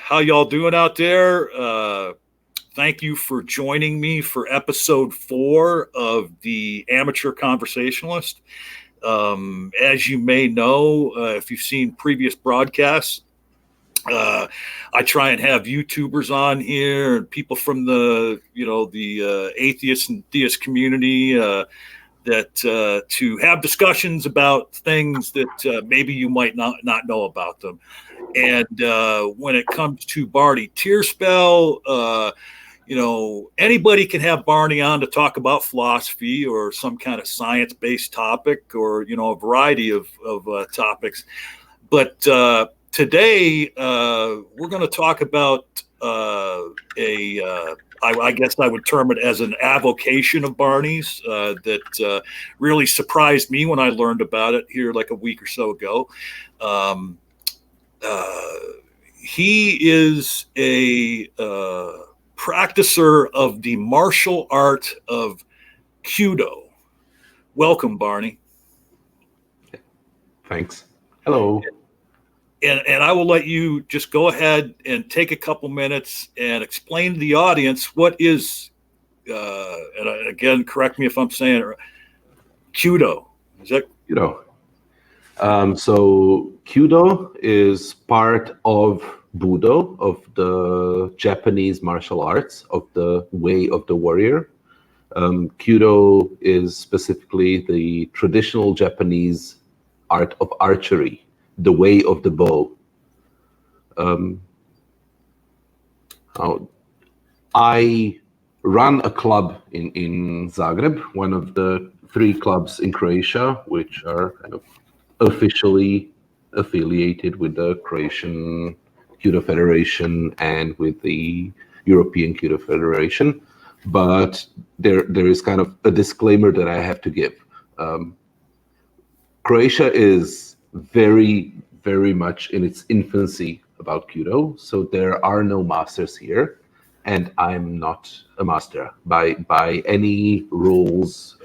How y'all doing out there? Thank you for joining me for episode 4 of the Amateur Conversationalist. As you may know, if you've seen previous broadcasts, I try and have YouTubers on here and people from the atheist and theist community that to have discussions about things that maybe you might not know about them. And when it comes to Barney Tearspell, anybody can have Barney on to talk about philosophy or some kind of science-based topic or, a variety of topics. But today, we're going to talk about I guess I would term it as an avocation of Barney's that really surprised me when I learned about it here like a week or so ago. He is a practicer of the martial art of Kyudo. Welcome, Barney. Thanks. Hello. And I will let you just go ahead and take a couple minutes and explain to the audience what is, and again, correct me if I'm saying it, Kyudo. Is that Kyudo? So Kyudo is part of Budo, of the Japanese martial arts, of the way of the warrior. Kyudo is specifically the traditional Japanese art of archery, the way of the bow. I run a club in Zagreb, one of the 3 clubs in Croatia, which are kind of officially affiliated with the Croatian Kyudo Federation and with the European Kyudo Federation. But there is kind of a disclaimer that I have to give. Croatia is very, very much in its infancy about Kyudo, so there are no masters here, and I'm not a master by any rules.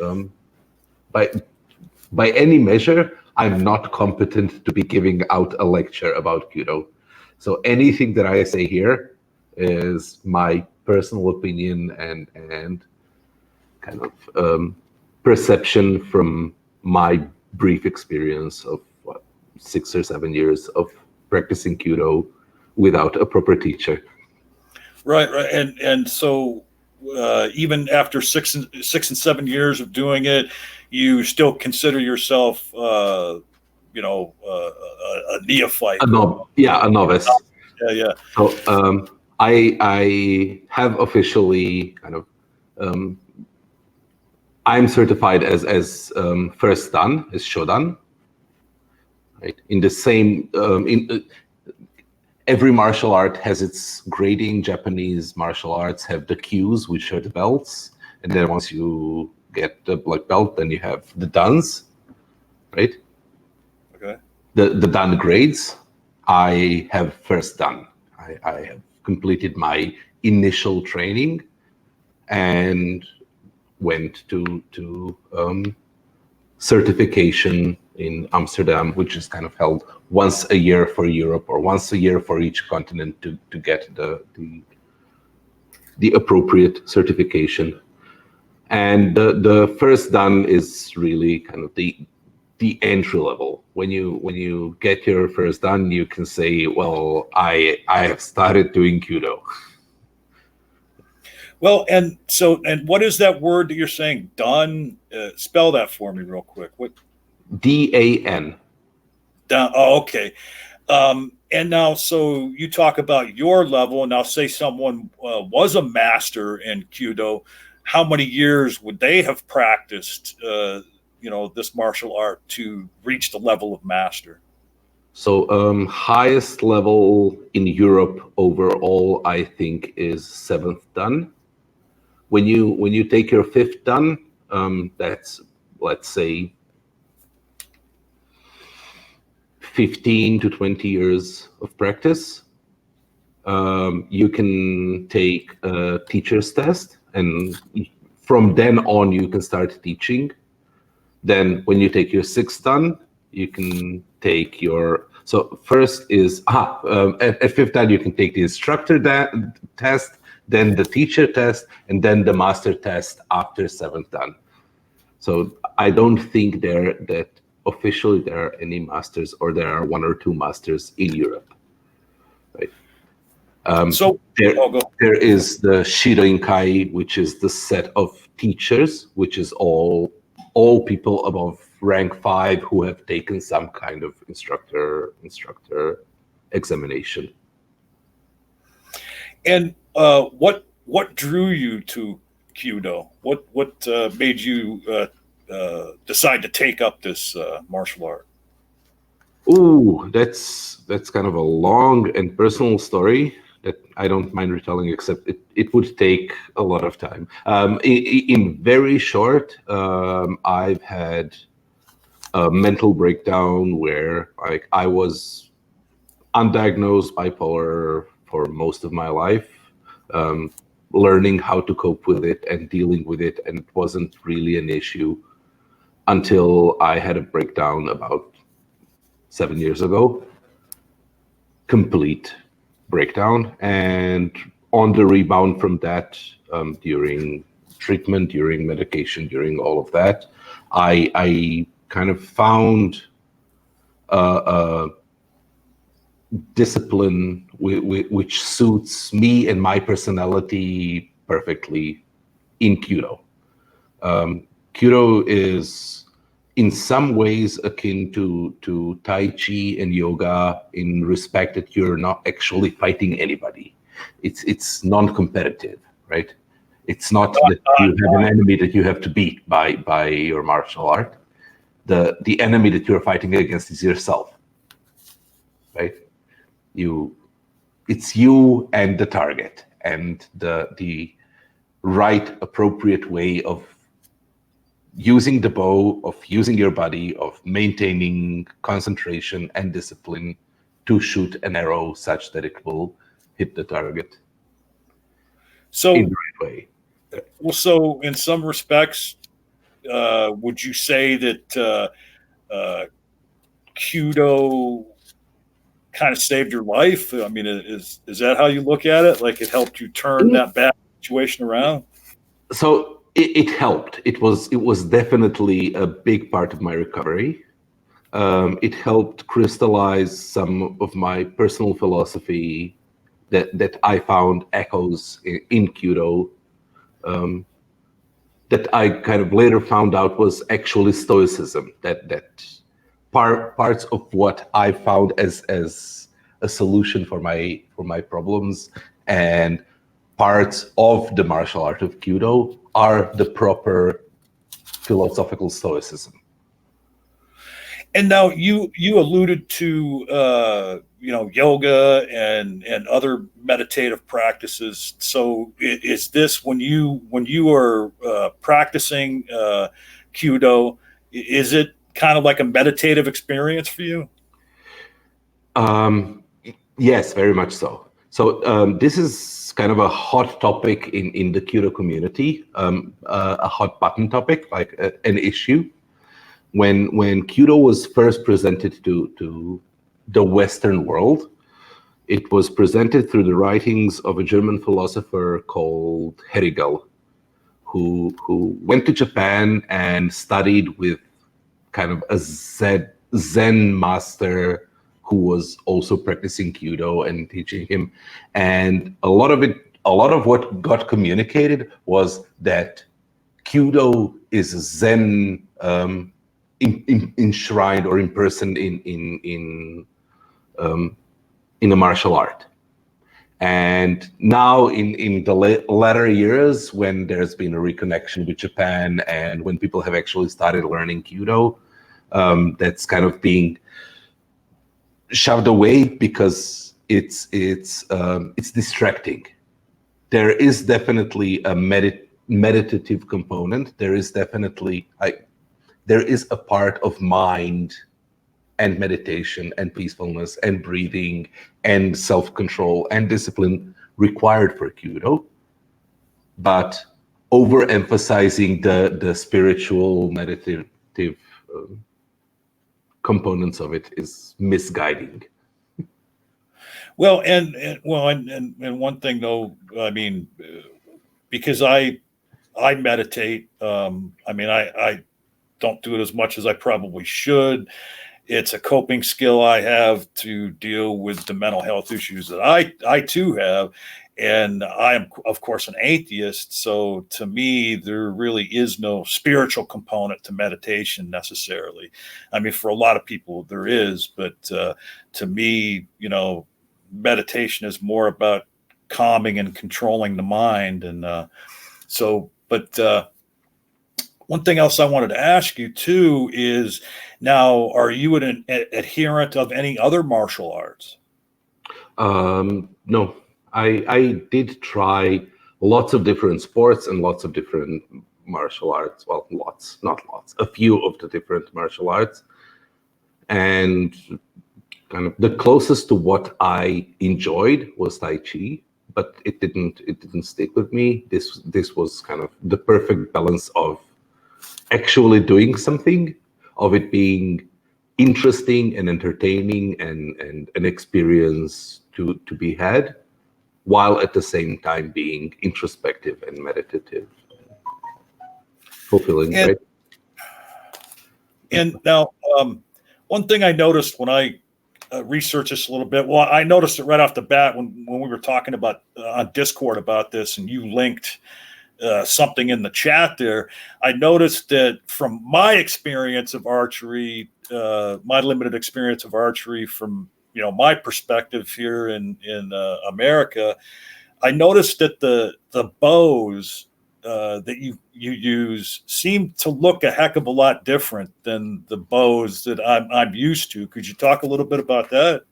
By any measure, I'm not competent to be giving out a lecture about Kyudo. So anything that I say here is my personal opinion and kind of perception from my brief experience of 6 or 7 years of practicing Kyudo without a proper teacher. Right. And so even after 6 and 7 years of doing it, you still consider yourself, a neophyte. A novice. Yeah. So I have officially kind of I'm certified as first dan, as shodan. Right. In the same every martial art has its grading. Japanese martial arts have the kyus, which are the belts, and then once you get the black belt, then you have the dans, right? Okay. The dan grades. I have first dan. I have completed my initial training and went to certification in Amsterdam, which is kind of held once a year for Europe or once a year for each continent to get the appropriate certification. And the first dan is really kind of the entry level. When you get your first dan, you can say, well, I have started doing Kyudo. Well, and what is that word that you're saying? Dan? Spell that for me real quick. What? Dan. Dan. Oh, okay. And now, so you talk about your level, and now say someone was a master in Kyudo. How many years would they have practiced, this martial art to reach the level of master? So highest level in Europe overall, I think, is 7th dan. When you take your 5th dan, that's, let's say, 15 to 20 years of practice. You can take a teacher's test, and from then on you can start teaching. Then when you take your 6th dan, you can take your So first is at fifth dan you can take the instructor test, then the teacher test, and then the master test after seventh dan. So I don't think that officially there are any masters, or there are one or two masters in Europe. Right. There is the Shidoinkai, which is the set of teachers, which is all people above rank 5 who have taken some kind of instructor examination. And what drew you to Kyudo? What made you decide to take up this martial art? Ooh, that's kind of a long and personal story that I don't mind retelling, except it would take a lot of time. In very short, I've had a mental breakdown where I was undiagnosed bipolar for most of my life, learning how to cope with it and dealing with it, and it wasn't really an issue until I had a breakdown about 7 years ago. Complete breakdown, and on the rebound from that, during treatment, during medication, during all of that, I kind of found a discipline which suits me and my personality perfectly in Kyudo. Kyudo is in some ways akin to Tai Chi and yoga in respect that you're not actually fighting anybody. It's non-competitive, right? It's not that you have an enemy that you have to beat by your martial art. The enemy that you're fighting against is yourself, right? It's you and the target, and the right appropriate way of using the bow, of using your body, of maintaining concentration and discipline to shoot an arrow such that it will hit the target in the right way. Well, so in some respects, would you say that Kyudo kind of saved your life? I mean, is that how you look at it? Like it helped you turn that bad situation around? So it helped. It was definitely a big part of my recovery. It helped crystallize some of my personal philosophy that I found echoes in Kyudo, that I kind of later found out was actually Stoicism. That parts of what I found as a solution for my problems, and parts of the martial art of Kyudo are the proper philosophical Stoicism. And now you alluded to yoga and other meditative practices. So is this when you are practicing Kyudo? Is it kind of like a meditative experience for you? Yes, very much so. So this is kind of a hot topic in the Kyudo community, a hot button topic, like an issue. When Kyudo was first presented to the Western world, it was presented through the writings of a German philosopher called Hegel, who went to Japan and studied with kind of a Zen master who was also practicing Kyudo and teaching him. And a lot of what got communicated was that Kyudo is Zen enshrined or imprisoned in a martial art. And now in the latter years, when there's been a reconnection with Japan and when people have actually started learning Kyudo, that's kind of being shoved away because it's distracting. There is definitely a meditative component. There is definitely there is a part of mind and meditation and peacefulness and breathing and self-control and discipline required for Kyudo, but overemphasizing the spiritual meditative components of it is misguiding. Well, and one thing though, I mean, because I meditate. I don't do it as much as I probably should. It's a coping skill I have to deal with the mental health issues that I too have. And I am, of course, an atheist. So to me, there really is no spiritual component to meditation necessarily. I mean, for a lot of people, there is. But to me, meditation is more about calming and controlling the mind. And one thing else I wanted to ask you too is, now, are you an adherent of any other martial arts? No, I did try lots of different sports and lots of different martial arts. Well, lots, not lots, a few of the different martial arts. And kind of the closest to what I enjoyed was Tai Chi, but it didn't stick with me. This was kind of the perfect balance of actually doing something, of it being interesting and entertaining and an experience to be had, while at the same time being introspective and meditative, fulfilling. And, right? And now, one thing I noticed when I researched this a little bit, well, I noticed it right off the bat when we were talking about on Discord about this, and you linked something in the chat there. I noticed that from my experience of archery, my limited experience of archery from my perspective here in America, I noticed that the bows that you use seem to look a heck of a lot different than the bows that I'm used to. Could you talk a little bit about that?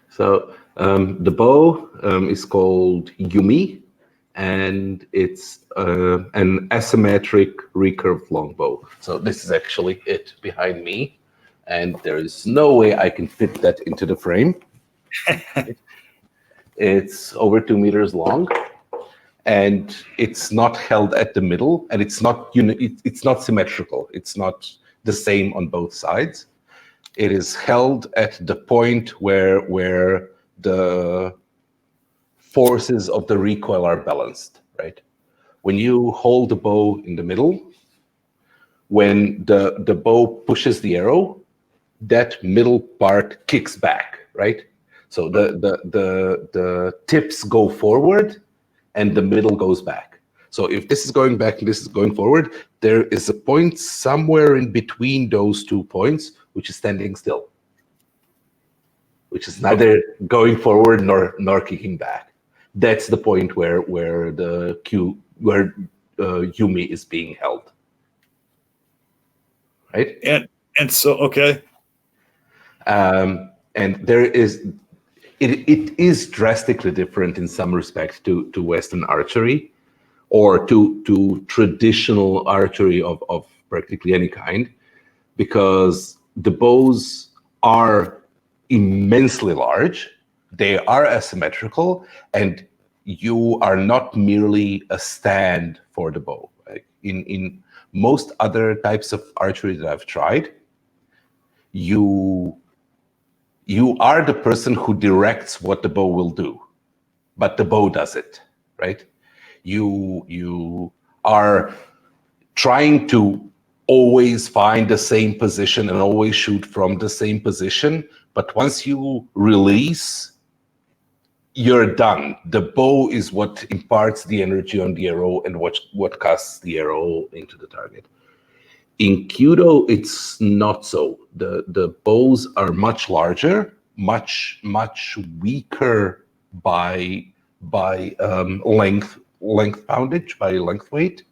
So the bow is called Yumi, and it's an asymmetric recurved longbow. So this is actually it behind me, and there is no way I can fit that into the frame. It's over 2 meters long, and it's not held at the middle, and it's not it's not symmetrical. It's not the same on both sides. It is held at the point where the forces of the recoil are balanced, right? When you hold the bow in the middle, when the bow pushes the arrow, that middle part kicks back, right? So the tips go forward and the middle goes back. So if this is going back and this is going forward, there is a point somewhere in between those 2 points which is standing still, which is neither going forward nor kicking back. That's the point where Yumi is being held, right? And so okay. And there is it is drastically different in some respect to Western archery, or to traditional archery of practically any kind, because the bows are immensely large, they are asymmetrical, and you are not merely a stand for the bow. Right? In most other types of archery that I've tried, you are the person who directs what the bow will do, but the bow does it, right? You are trying to always find the same position and always shoot from the same position, but once you release, you're done. The bow is what imparts the energy on the arrow and what casts the arrow into the target. In Kyudo, it's not so. The bows are much larger, much weaker by length poundage, by length weight.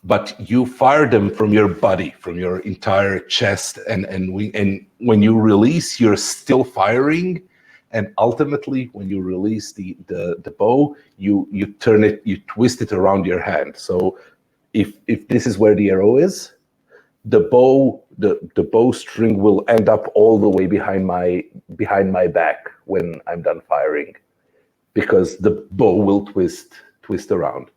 But you fire them from your body, from your entire chest, and when you release, you're still firing. And ultimately, when you release the bow, you turn it, you twist it around your hand. So if this is where the arrow is, the bow string will end up all the way behind my back when I'm done firing, because the bow will twist around.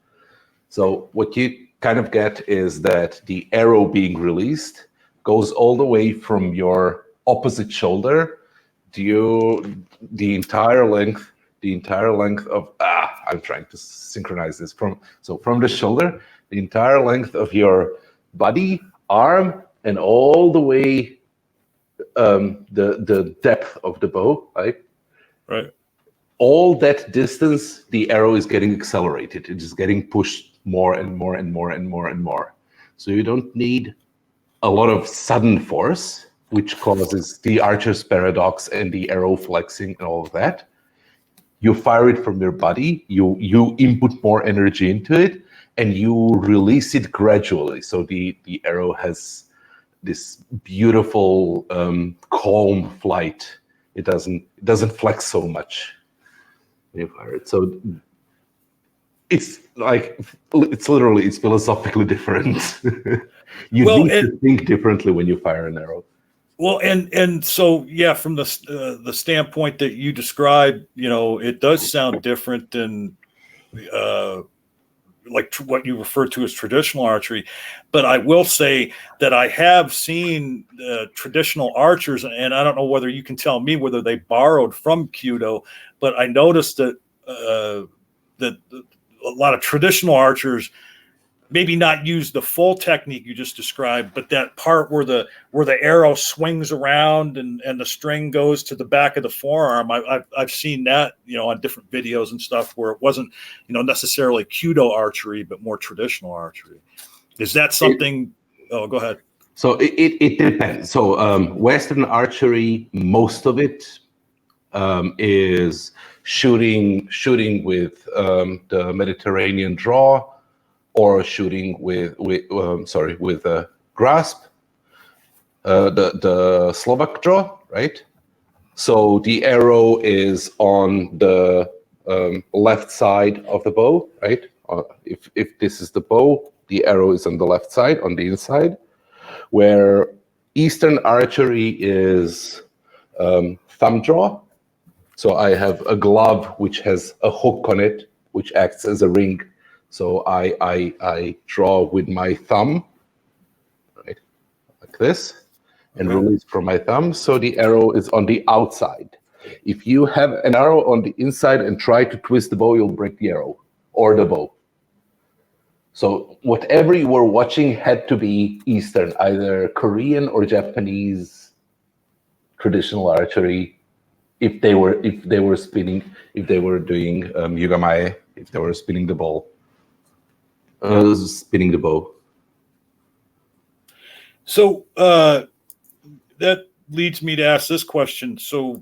So what you kind of get is that the arrow being released goes all the way from your opposite shoulder the entire length of I'm trying to synchronize this from the shoulder, the entire length of your body, arm, and all the way the depth of the bow, right? Right. All that distance, the arrow is getting accelerated. It is getting pushed more and more and more and more and more. So you don't need a lot of sudden force, which causes the archer's paradox and the arrow flexing and all of that. You fire it from your body, you input more energy into it, and you release it gradually. So the arrow has this beautiful, calm flight. It doesn't flex so much when you fire it. So it's philosophically different. You need to think differently when you fire an arrow. Well, and so yeah, from the standpoint that you described, it does sound different than like what you refer to as traditional archery. But I will say that I have seen traditional archers, and I don't know whether you can tell me whether they borrowed from Kyudo, but I noticed that that a lot of traditional archers maybe not use the full technique you just described, but that part where the arrow swings around and the string goes to the back of the forearm. I've seen that, on different videos and stuff where it wasn't, necessarily Kyudo archery, but more traditional archery. Is that something? Go ahead. So it depends. So Western archery, most of it is shooting with the Mediterranean draw, or shooting with grasp, the Slovak draw, right? So the arrow is on the left side of the bow, right? If this is the bow, the arrow is on the left side, on the inside. Where Eastern archery is thumb draw. So I have a glove which has a hook on it, which acts as a ring. So I draw with my thumb, right, like this, and release from my thumb. So the arrow is on the outside. If you have an arrow on the inside and try to twist the bow, you'll break the arrow or the bow. So whatever you were watching had to be Eastern, either Korean or Japanese traditional archery. If they were spinning, if they were doing yugamae, if they were spinning the bow. Spinning the bow. So that leads me to ask this question. So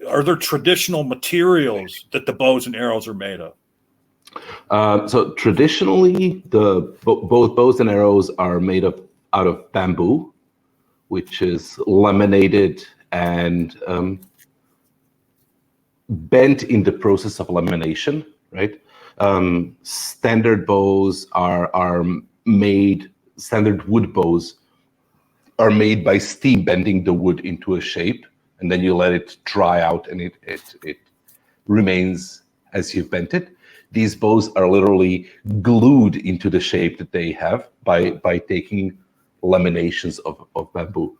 are there traditional materials that the bows and arrows are made of? So traditionally, both bows and arrows are made out of bamboo, which is laminated and bent in the process of lamination, right? Standard bows are made. Standard wood bows are made by steam bending the wood into a shape, and then you let it dry out, and it remains as you've bent it. These bows are literally glued into the shape that they have by taking laminations of bamboo.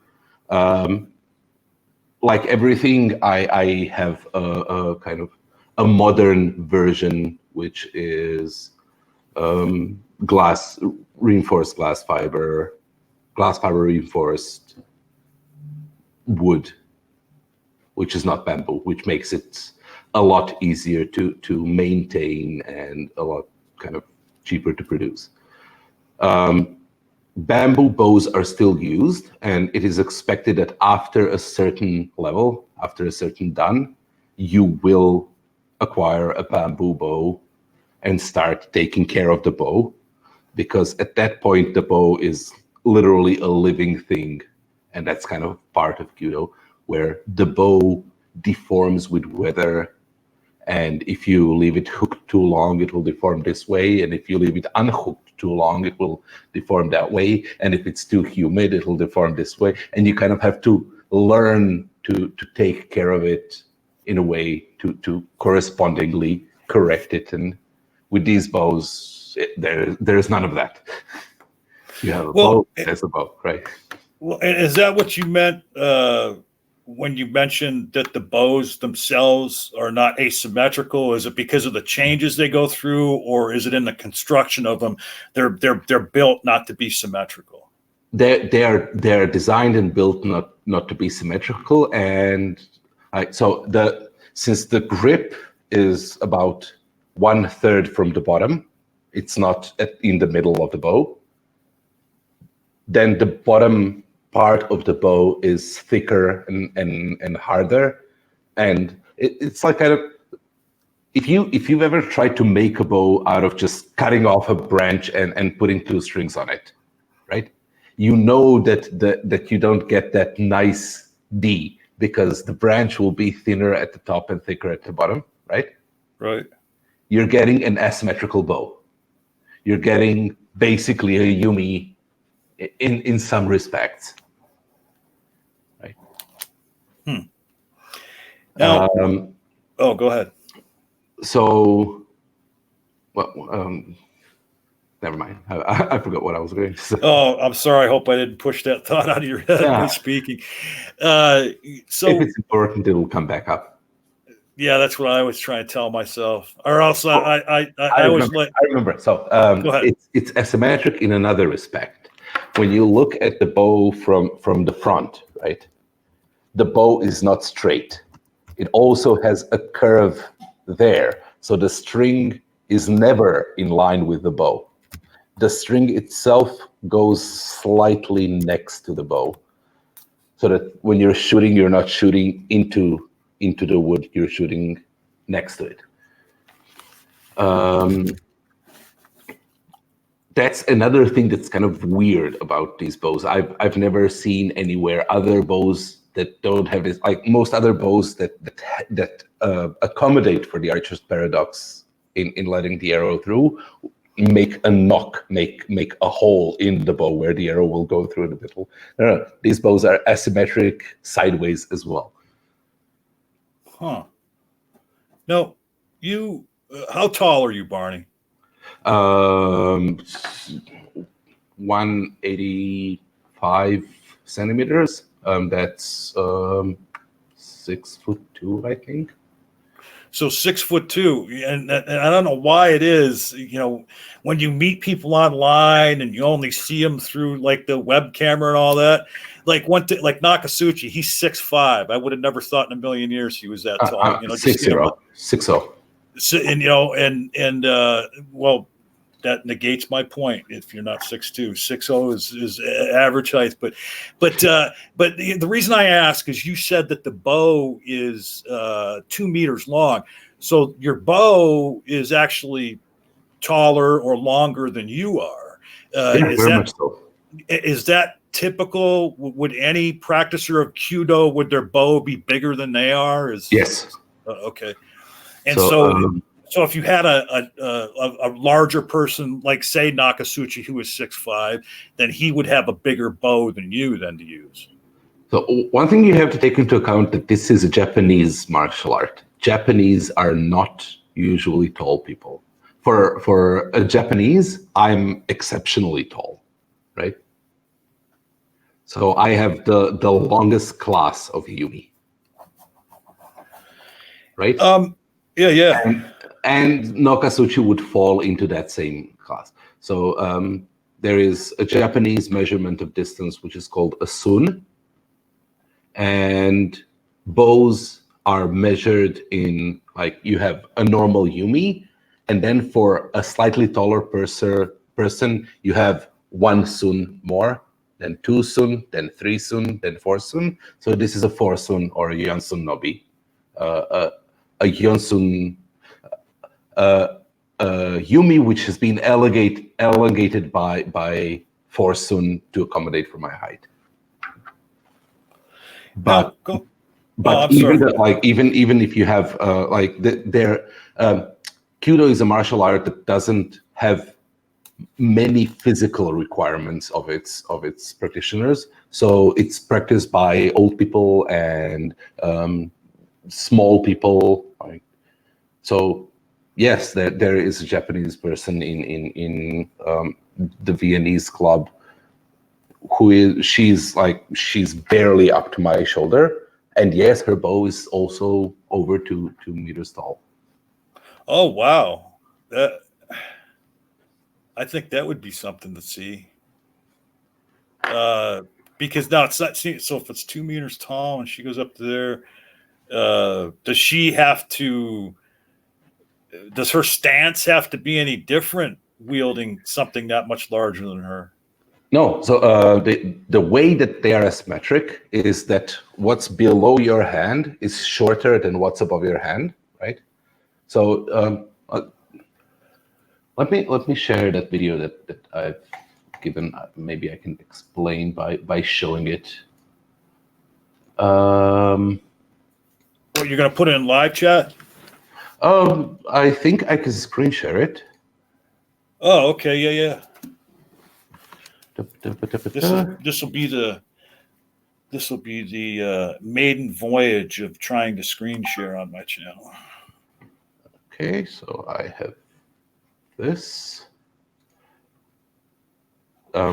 Like everything, I have a kind of a modern version, which is reinforced glass fiber reinforced wood, which is not bamboo, which makes it a lot easier to maintain and a lot kind of cheaper to produce. Bamboo bows are still used, and it is expected that after a certain level, after a certain dan, you will acquire a bamboo bow and start taking care of the bow, because at that point the bow is literally a living thing, and that's kind of part of Kyudo, where the bow deforms with weather, and if you leave it hooked too long, it will deform this way, and if you leave it unhooked too long, it will deform that way, and if it's too humid, it will deform this way, and you kind of have to learn to take care of it in a way to correspondingly correct it. And with these bows, there's none of that. You have a bow, there's a bow, right? Well, and is that what you meant when you mentioned that the bows themselves are not asymmetrical? Is it because of the changes they go through, or is it in the construction of them? They're built not to be symmetrical. They're designed and built not to be symmetrical, and since the grip is about 1/3 from the bottom, it's not in the middle of the bow. Then the bottom part of the bow is thicker and harder, and it's like kind of if you've ever tried to make a bow out of just cutting off a branch and putting 2 strings on it, right? You know that you don't get that nice D because the branch will be thinner at the top and thicker at the bottom, right? Right. You're getting an asymmetrical bow. You're getting basically a Yumi in some respects, right? Now, go ahead. So, well, never mind. I forgot what I was going to say. Oh, I'm sorry. I hope I didn't push that thought out of your head by speaking. So, if it's important, it'll come back up. Yeah, that's what I was trying to tell myself. Or else I remember. So go ahead. It's asymmetric in another respect. When you look at the bow from the front, right? The bow is not straight. It also has a curve there. So the string is never in line with the bow. The string itself goes slightly next to the bow. So that when you're shooting, you're not shooting into the wood, you're shooting next to it. That's another thing that's kind of weird about these bows. I've never seen anywhere other bows that don't have this, like most other bows that accommodate for the archer's paradox in letting the arrow through, make a knock, make a hole in the bow where the arrow will go through the middle. No, these bows are asymmetric sideways as well. Huh. Now, you, how tall are you, Barney? 185 centimeters. That's 6'2", I think. So 6'2", and I don't know why it is. You know, when you meet people online and you only see them through like the web camera and all that. Like Nakasuchi, he's 6'5". I would have never thought in a million years he was that tall. 6'0". And well, that negates my point. If you're not 6'2", 6'0" is average height. But the reason I ask is you said that the bow is 2 meters long. So your bow is actually taller or longer than you are. Is that typical? Would any practicer of Kyudo, would their bow be bigger than they are? Yes. Okay. And so if you had a larger person, like say Nakasuchi, who is 6'5", then he would have a bigger bow than you then to use. So one thing you have to take into account that this is a Japanese martial art. Japanese are not usually tall people. For a Japanese, I'm exceptionally tall, right? So I have the longest class of Yumi, right? Yeah. And Nakasuchi would fall into that same class. So there is a Japanese measurement of distance, which is called a sun. And bows are measured in, like, you have a normal Yumi, and then for a slightly taller person, you have 1 sun more, then 2 sun, then 3 sun, then 4 sun. So this is a 4 sun or a Yonsun Nobi. A Yonsun Yumi, which has been elongated by 4 sun to accommodate for my height. But even if you have Kyudo is a martial art that doesn't have many physical requirements of its practitioners. So it's practiced by old people and small people. So yes, there is a Japanese person in the Viennese club she's barely up to my shoulder, and yes, her bow is also over 2 meters tall. Oh wow, I think that would be something to see. Because now it's not, so if it's 2 meters tall and she goes up to there, does her stance have to be any different wielding something that much larger than her? No, so the way that they are asymmetric is that what's below your hand is shorter than what's above your hand, right? So let me share that video that I've given. Maybe I can explain by showing it. What, you're going to put it in live chat? I think I can screen share it. Oh, okay, yeah. This will be the maiden voyage of trying to screen share on my channel. Okay, so I have this. I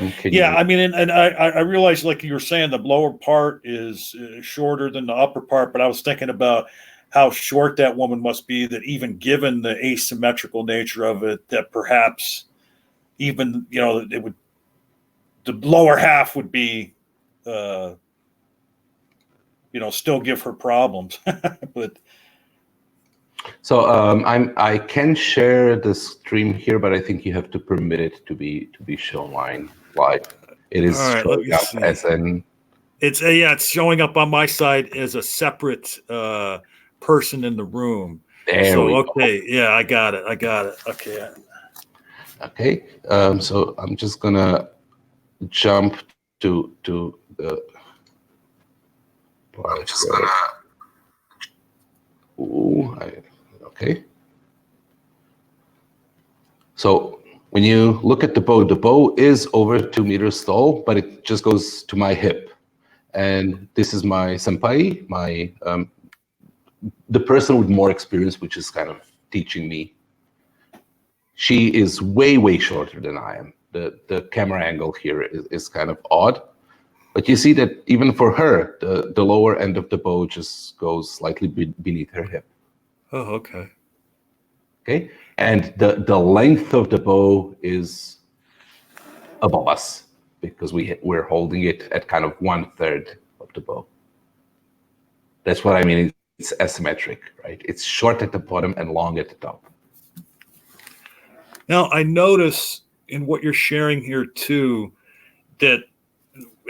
mean, and I realized, like you were saying, the lower part is shorter than the upper part, but I was thinking about how short that woman must be, that even given the asymmetrical nature of it, that perhaps even, the lower half would be, still give her problems. But so I can share the stream here, but I think you have to permit it to be shown live. It is showing up as an. It's showing up on my side as a separate person in the room. There we go. Yeah, I got it. Okay. Okay. So I'm just gonna jump to the. I'm just gonna. Okay. So when you look at the bow is over 2 meters tall, but it just goes to my hip. And this is my senpai, the person with more experience, which is kind of teaching me. She is way, way shorter than I am. The camera angle here is kind of odd. But you see that even for her, the lower end of the bow just goes slightly beneath her hip. Oh, okay. Okay, and the length of the bow is above us because we're holding it at kind of 1/3 of the bow. That's what I mean. It's asymmetric, right? It's short at the bottom and long at the top. Now, I notice in what you're sharing here too, that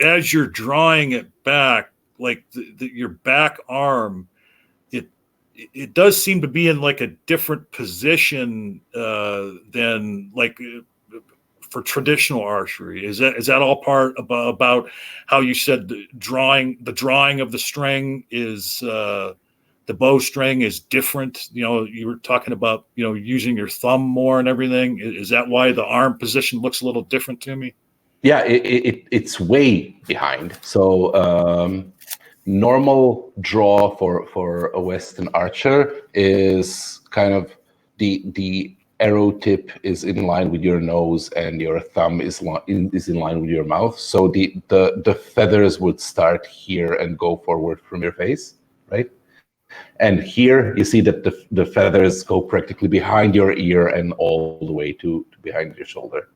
as you're drawing it back, like your back arm, it does seem to be in like a different position than like for traditional archery. Is that all part about how you said the drawing of the string is the bowstring is different? You were talking about using your thumb more and everything. Is that why the arm position looks a little different to me? Yeah, it's way behind. So normal draw for a Western archer is kind of the arrow tip is in line with your nose and your thumb is in line with your mouth. So the feathers would start here and go forward from your face, right? And here you see that the feathers go practically behind your ear and all the way to behind your shoulder,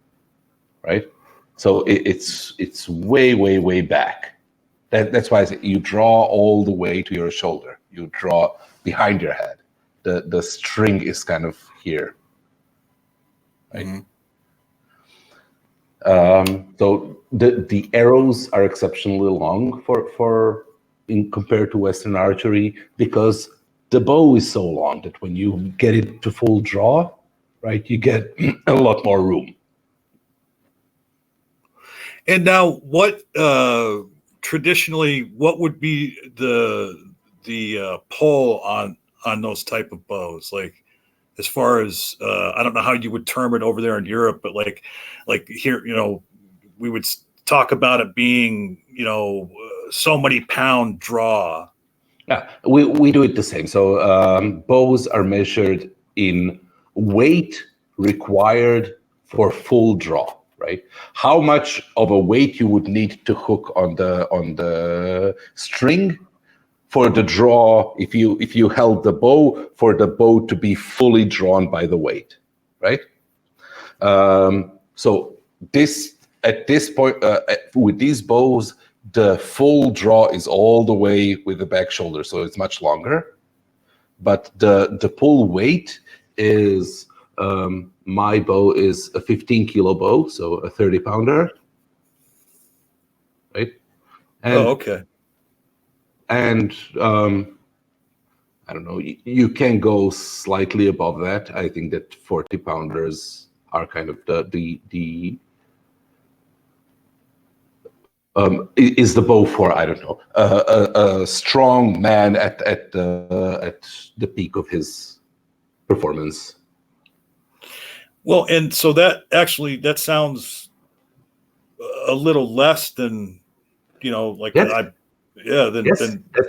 right? So it's way, way, way back. That's why I say you draw all the way to your shoulder. You draw behind your head. The string is kind of here, right? Mm-hmm. So the arrows are exceptionally long for compared to Western archery because the bow is so long that when you get it to full draw, right, you get a lot more room. And now, what traditionally, what would be the pull on those type of bows? Like, as far as I don't know how you would term it over there in Europe, but like here, we would talk about it being so many pound draw. Yeah, we do it the same. So bows are measured in weight required for full draw. right? How much of a weight you would need to hook on the string for the draw, if you held the bow, for the bow to be fully drawn by the weight, right? So at this point, with these bows, the full draw is all the way with the back shoulder, so it's much longer. But the pull weight is, my bow is a 15 kilo bow, so a 30 pounder, right? And, okay. And I don't know, you can go slightly above that. I think that 40 pounders are kind of is the bow for, I don't know, a strong man at the peak of his performance. Well, and so that sounds a little less than, like Yes.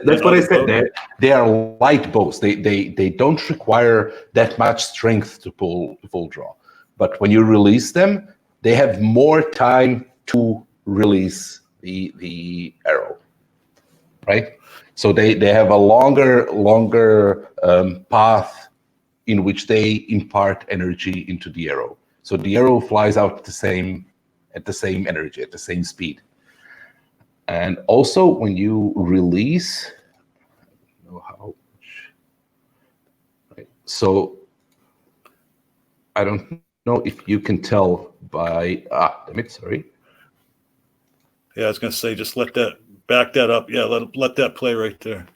That's what I said. They are light bows. They don't require that much strength to pull draw. But when you release them, they have more time to release the arrow, right? So they have a longer path in which they impart energy into the arrow. So the arrow flies out at the same energy, at the same speed. And also, when you release, I don't know how much, right? So I don't know if you can tell by, damn it, sorry. Yeah, I was going to say, just back that up. Yeah, let that play right there.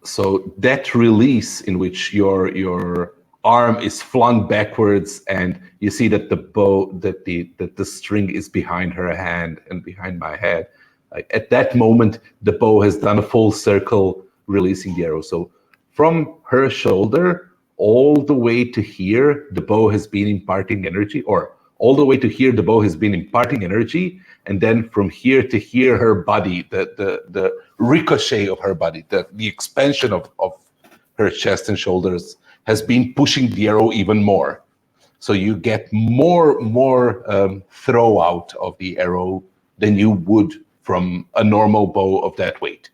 So that release in which your arm is flung backwards, and you see that the bow, that the string is behind her hand and behind my head. Like at that moment, the bow has done a full circle, releasing the arrow. So from her shoulder all the way to here, the bow has been imparting energy, or all the way to here, the bow has been imparting energy, and then from here to here, her body, the ricochet of her body, the expansion of her chest and shoulders has been pushing the arrow even more. So you get more throw out of the arrow than you would from a normal bow of that weight.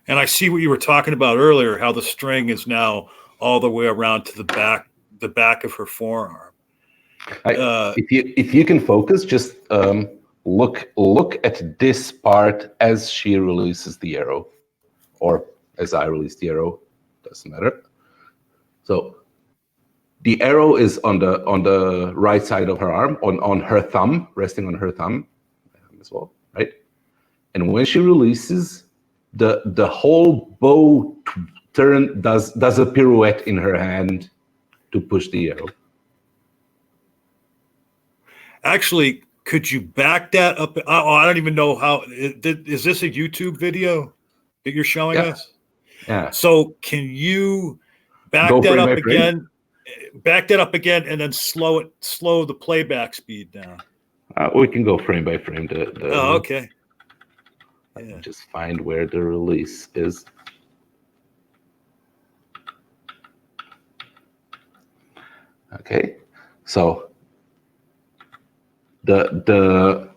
And I see what you were talking about earlier, how the string is now all the way around to the back of her forearm. If you can focus, just look at this part as she releases the arrow, or as I release the arrow, doesn't matter. So the arrow is on the right side of her arm, on her thumb, resting on her thumb as well, right? And when she releases, the whole bow does a pirouette in her hand to push the arrow. Actually, could you back that up? I don't even know how. Is this a YouTube video that you're showing us? Yeah. So can you back that up again? Back that up again, and then slow the playback speed down. We can go frame by frame. Oh, okay. Yeah. Just find where the release is. Okay, so the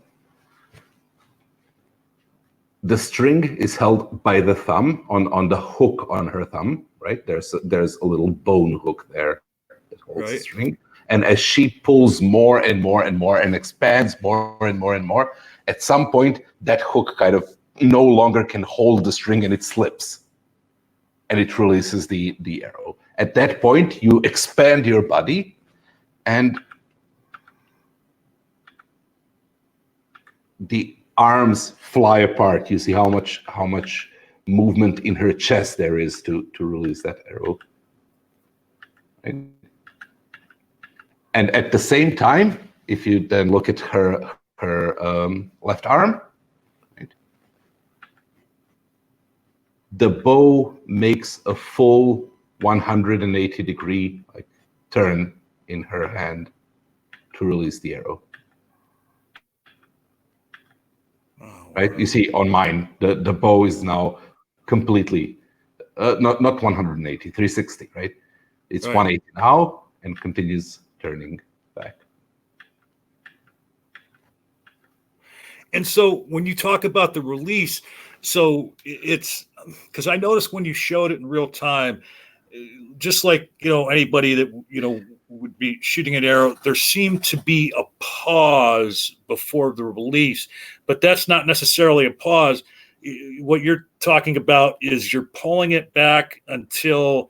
string is held by the thumb on the hook on her thumb, right? There's a little bone hook there that holds the string, and as she pulls more and more and more and expands more and more and more, at some point that hook kind of no longer can hold the string and it slips, and it releases the arrow. At that point, you expand your body, and the arms fly apart. You see how much movement in her chest there is to release that arrow. Right? And at the same time, if you then look at her left arm, right, the bow makes a full 180-degree turn in her hand to release the arrow. Right, you see on mine, the bow is now completely not 180, 360, right? It's 180 now and continues turning back. And so when you talk about the release, so it's because I noticed when you showed it in real time, just like, anybody that, would be shooting an arrow, there seemed to be a pause before the release, but that's not necessarily a pause. What you're talking about is you're pulling it back until,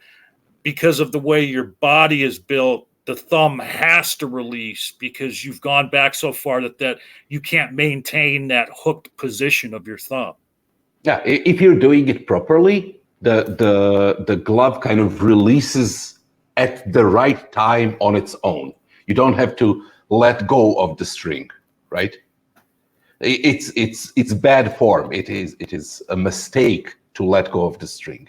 because of the way your body is built, the thumb has to release because you've gone back so far that you can't maintain that hooked position of your thumb. Yeah, if you're doing it properly, the glove kind of releases at the right time on its own. You don't have to let go of the string, right? It's bad form. It is a mistake to let go of the string.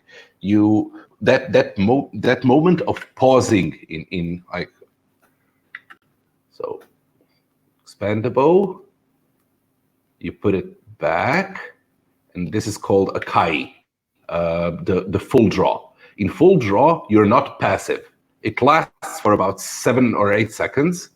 That moment of pausing in like, so expand the bow, you put it back, and this is called a kai, the full draw. In full draw, you're not passive. It lasts for about 7 or 8 seconds,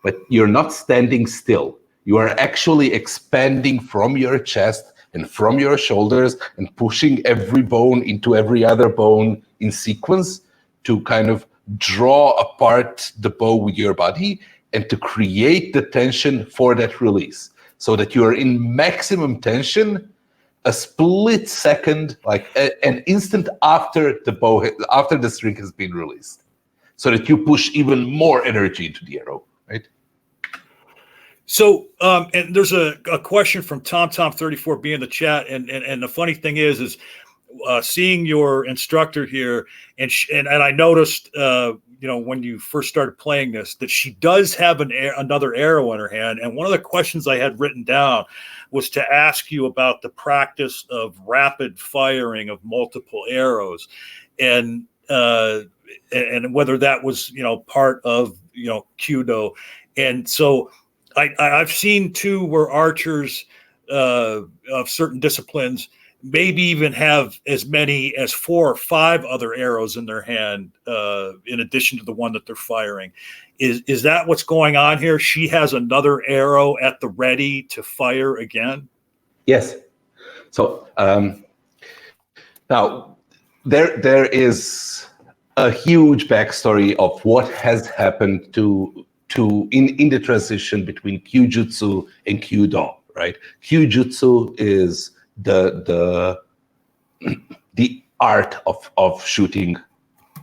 but you're not standing still. You are actually expanding from your chest and from your shoulders and pushing every bone into every other bone in sequence to kind of draw apart the bow with your body and to create the tension for that release, so that you are in maximum tension a split second, like an instant after the string has been released, so that you push even more energy into the arrow, right? So, and there's a question from TomTom34B in the chat, and the funny thing is seeing your instructor here, and I noticed, when you first started playing this, that she does have another arrow in her hand, and one of the questions I had written down was to ask you about the practice of rapid firing of multiple arrows, and whether that was part of Kyudo, and so. I've seen too where archers of certain disciplines maybe even have as many as 4 or 5 other arrows in their hand in addition to the one that they're firing. Is that what's going on here? She has another arrow at the ready to fire again? Yes. So now there is a huge backstory of what has happened in the transition between Kyujutsu and Kyudo, right? Kyujutsu is the art of shooting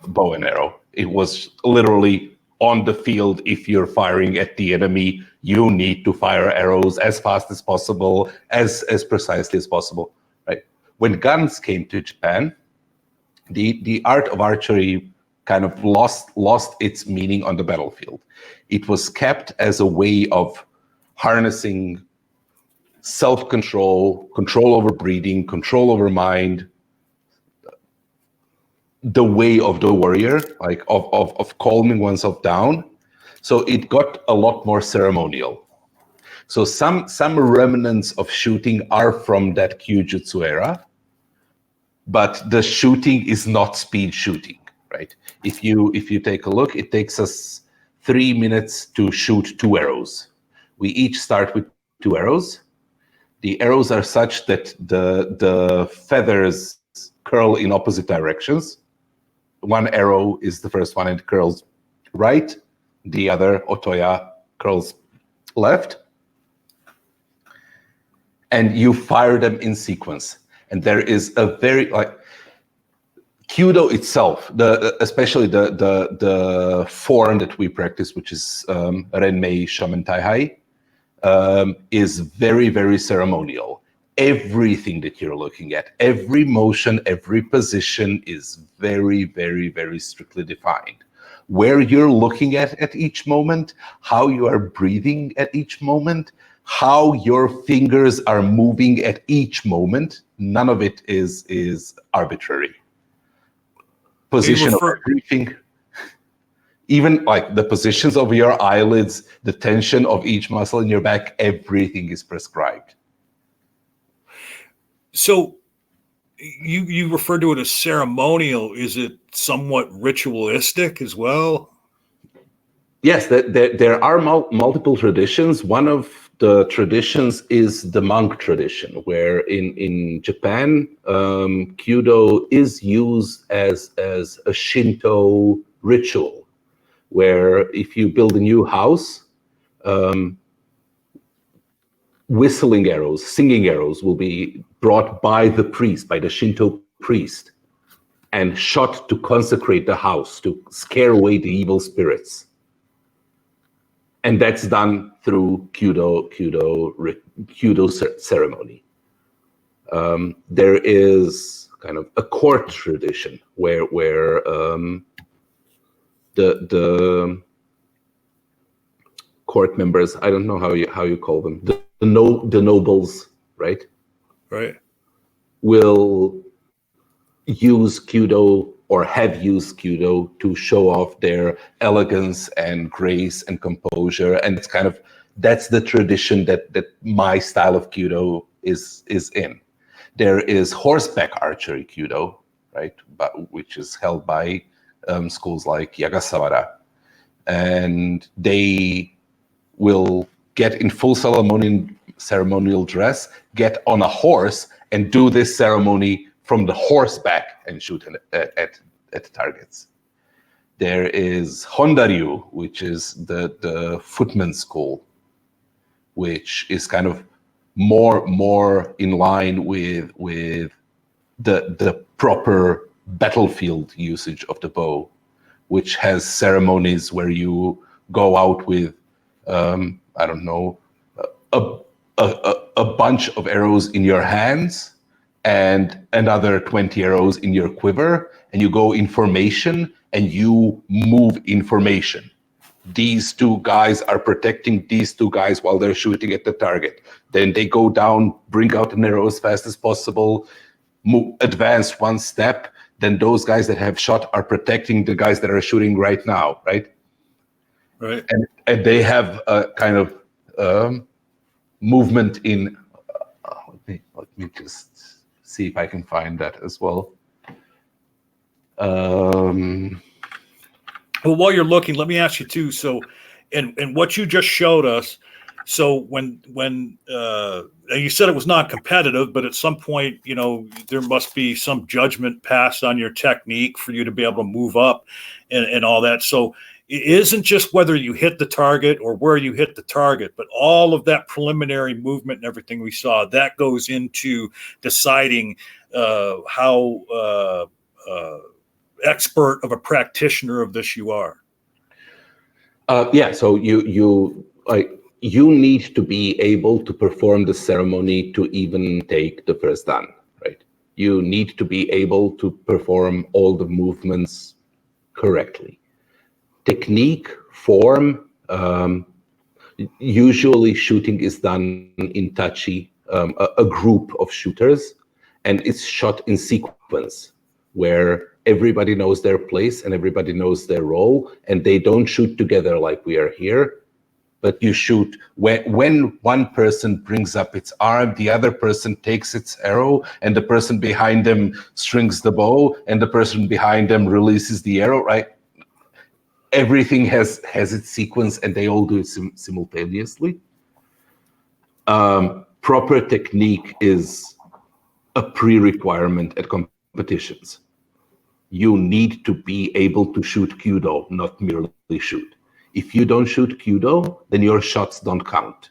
bow and arrow. It was literally on the field. If you're firing at the enemy, you need to fire arrows as fast as possible, as precisely as possible, right? When guns came to Japan, the art of archery kind of lost its meaning on the battlefield. It was kept as a way of harnessing self-control, control over breathing, control over mind, the way of the warrior, like of calming oneself down. So it got a lot more ceremonial. So some remnants of shooting are from that Kyujutsu era, but the shooting is not speed shooting, right? If you take a look, it takes us 3 minutes to shoot 2 arrows. We each start with 2 arrows. The arrows are such that the feathers curl in opposite directions. One arrow is the first one and curls right. The other, Otoya, curls left. And you fire them in sequence. And there is a very, Kyudo itself, especially the form that we practice, which is Renmei Shomen Taihai, is very, very ceremonial. Everything that you're looking at, every motion, every position is very, very, very strictly defined. Where you're looking at each moment, how you are breathing at each moment, how your fingers are moving at each moment, none of it is arbitrary. Position of everything, even like the positions of your eyelids, the tension of each muscle in your back, everything is prescribed. So you refer to it as ceremonial. Is it somewhat ritualistic as well? Yes, there are multiple traditions. One of the traditions is the monk tradition, where in Japan, Kyudo is used as a Shinto ritual, where if you build a new house, whistling arrows, singing arrows will be brought by the priest, by the Shinto priest, and shot to consecrate the house, to scare away the evil spirits. And that's done through Kyudo ceremony. There is kind of a court tradition where the court members, I don't know how you call them, the nobles, right? Right. Will use Kyudo or have used Kyudo to show off their elegance and grace and composure. And that's the tradition that my style of Kyudo is in. There is horseback archery Kyudo, right? Which is held by schools like Yagasawara. And they will get in full ceremonial dress, get on a horse, and do this ceremony from the horseback and shoot at targets. There is Hondaryu, which is the footman school, which is kind of more in line with the proper battlefield usage of the bow, which has ceremonies where you go out with I don't know, a bunch of arrows in your hands and another 20 arrows in your quiver, and you go in formation and you move in formation. These two guys are protecting these two guys while they're shooting at the target. Then they go down, bring out an arrow as fast as possible, advance one step. Then those guys that have shot are protecting the guys that are shooting right now, right? Right. And they have a kind of movement in. Let me just see if I can find that as well. Well, while you're looking, let me ask you too. So, and what you just showed us. So when you said it was not competitive, but at some point, there must be some judgment passed on your technique for you to be able to move up and all that. So it isn't just whether you hit the target or where you hit the target, but all of that preliminary movement and everything we saw, that goes into deciding how expert of a practitioner of this you are. Yeah, so you need to be able to perform the ceremony to even take the first dan, right? You need to be able to perform all the movements correctly. Technique, form, usually shooting is done in tachi, a group of shooters, and it's shot in sequence where everybody knows their place and everybody knows their role, and they don't shoot together like we are here, but you shoot when one person brings up its arm, the other person takes its arrow, and the person behind them strings the bow, and the person behind them releases the arrow, right? Everything has its sequence, and they all do it simultaneously. Proper technique is a pre-requirement at competitions. You need to be able to shoot Kyudo, not merely shoot. If you don't shoot Kyudo, then your shots don't count,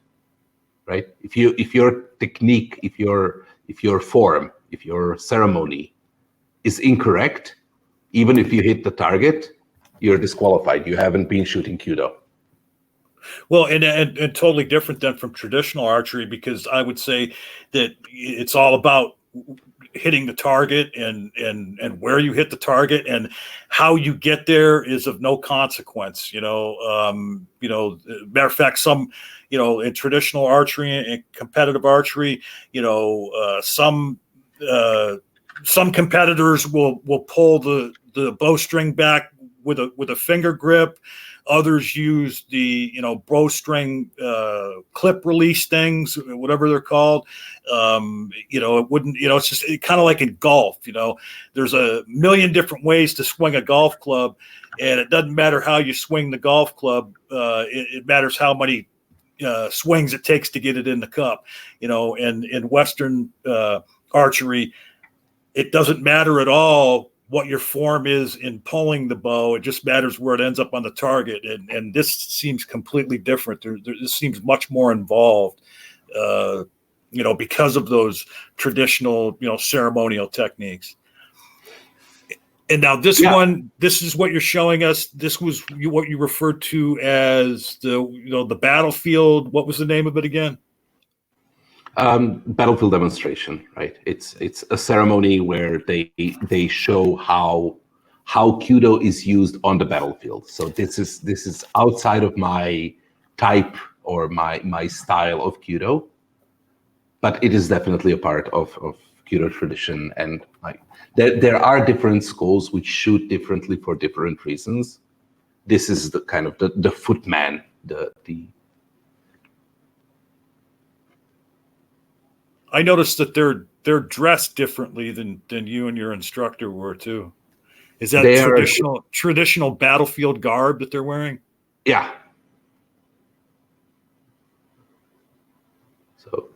right? If your technique, if your form, if your ceremony is incorrect, even if you hit the target, you're disqualified. You haven't been shooting Kyudo. Well, and totally different than from traditional archery, because I would say that it's all about hitting the target and where you hit the target, and how you get there is of no consequence. Matter of fact, some, in traditional archery and competitive archery, some competitors will pull the bowstring back with a finger grip. Others use the bowstring clip release things, whatever they're called. It wouldn't. It's just kind of like in golf. There's a million different ways to swing a golf club, and it doesn't matter how you swing the golf club. It matters how many swings it takes to get it in the cup. And in Western archery, it doesn't matter at all what your form is in pulling the bow. It just matters where it ends up on the target. And this seems completely different. This seems much more involved, because of those traditional, ceremonial techniques. And now this one, this is what you're showing us. This was what you referred to as the battlefield. What was the name of it again? Battlefield demonstration, right? It's a ceremony where they show how Kudo is used on the battlefield. So this is outside of my type or my style of Kudo, but it is definitely a part of Kudo tradition. And there are different schools which shoot differently for different reasons. This is the kind of the footman, the I noticed that they're dressed differently than you and your instructor were too. Is that traditional battlefield garb that they're wearing? Yeah. So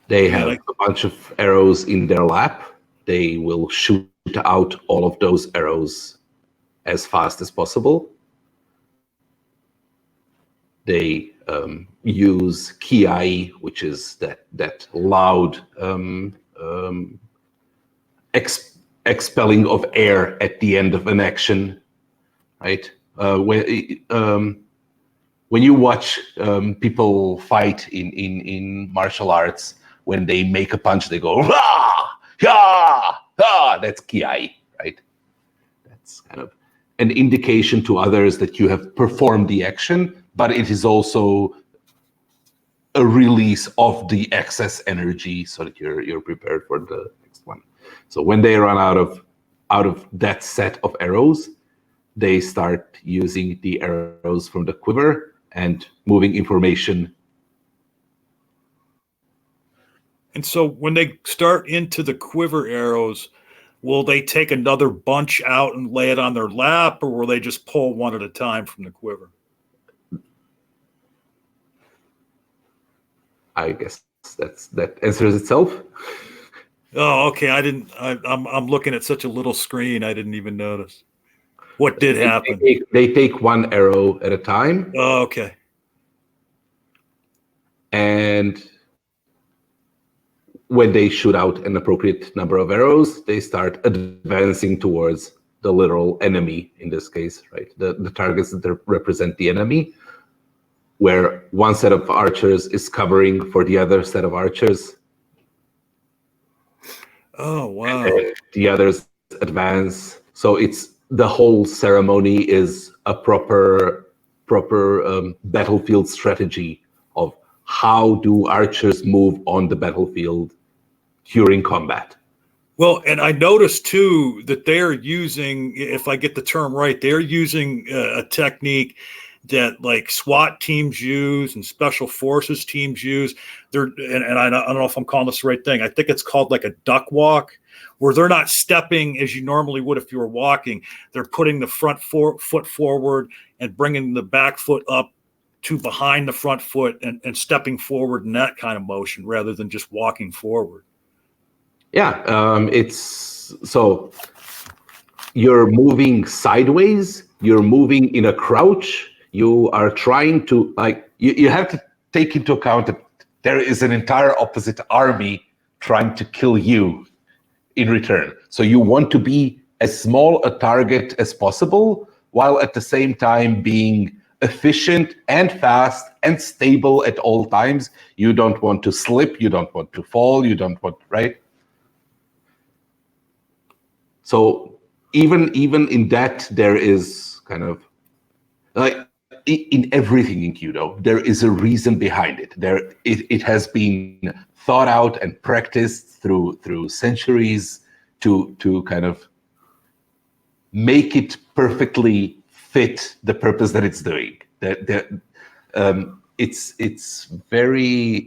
they have a bunch of arrows in their lap. They will shoot out all of those arrows as fast as possible. They use kiai, which is that loud expelling of air at the end of an action, right? When you watch people fight in martial arts, when they make a punch, they go rah, ya, ah. That's kiai, right? That's kind of an indication to others that you have performed the action, but it is also a release of the excess energy so that you're prepared for the next one. So when they run out of that set of arrows, they start using the arrows from the quiver and moving information. And so when they start into the quiver arrows, will they take another bunch out and lay it on their lap, or will they just pull one at a time from the quiver? I guess that answers itself. Oh, okay. I'm looking at such a little screen. I didn't even notice. What did happen? They take one arrow at a time. Oh, okay. And when they shoot out an appropriate number of arrows, they start advancing towards the literal enemy in this case, right? The targets that represent the enemy, where one set of archers is covering for the other set of archers. Oh, wow. And the others advance. So the whole ceremony is a proper battlefield strategy of how do archers move on the battlefield during combat. Well, and I noticed too that they're using, if I get the term right, they're using a technique that like SWAT teams use and special forces teams use. And I don't know if I'm calling this the right thing. I think it's called like a duck walk, where they're not stepping as you normally would if you were walking. They're putting the front foot forward and bringing the back foot up to behind the front foot and stepping forward in that kind of motion rather than just walking forward. Yeah, it's so you're moving sideways, you're moving in a crouch, you are trying to, you have to take into account that there is an entire opposite army trying to kill you in return. So you want to be as small a target as possible, while at the same time being efficient and fast and stable at all times. You don't want to slip, you don't want to fall, you don't want, right? So even in that, there is kind of like in everything in Kudo, there is a reason behind it. It has been thought out and practiced through centuries to kind of make it perfectly fit the purpose that it's doing. It's very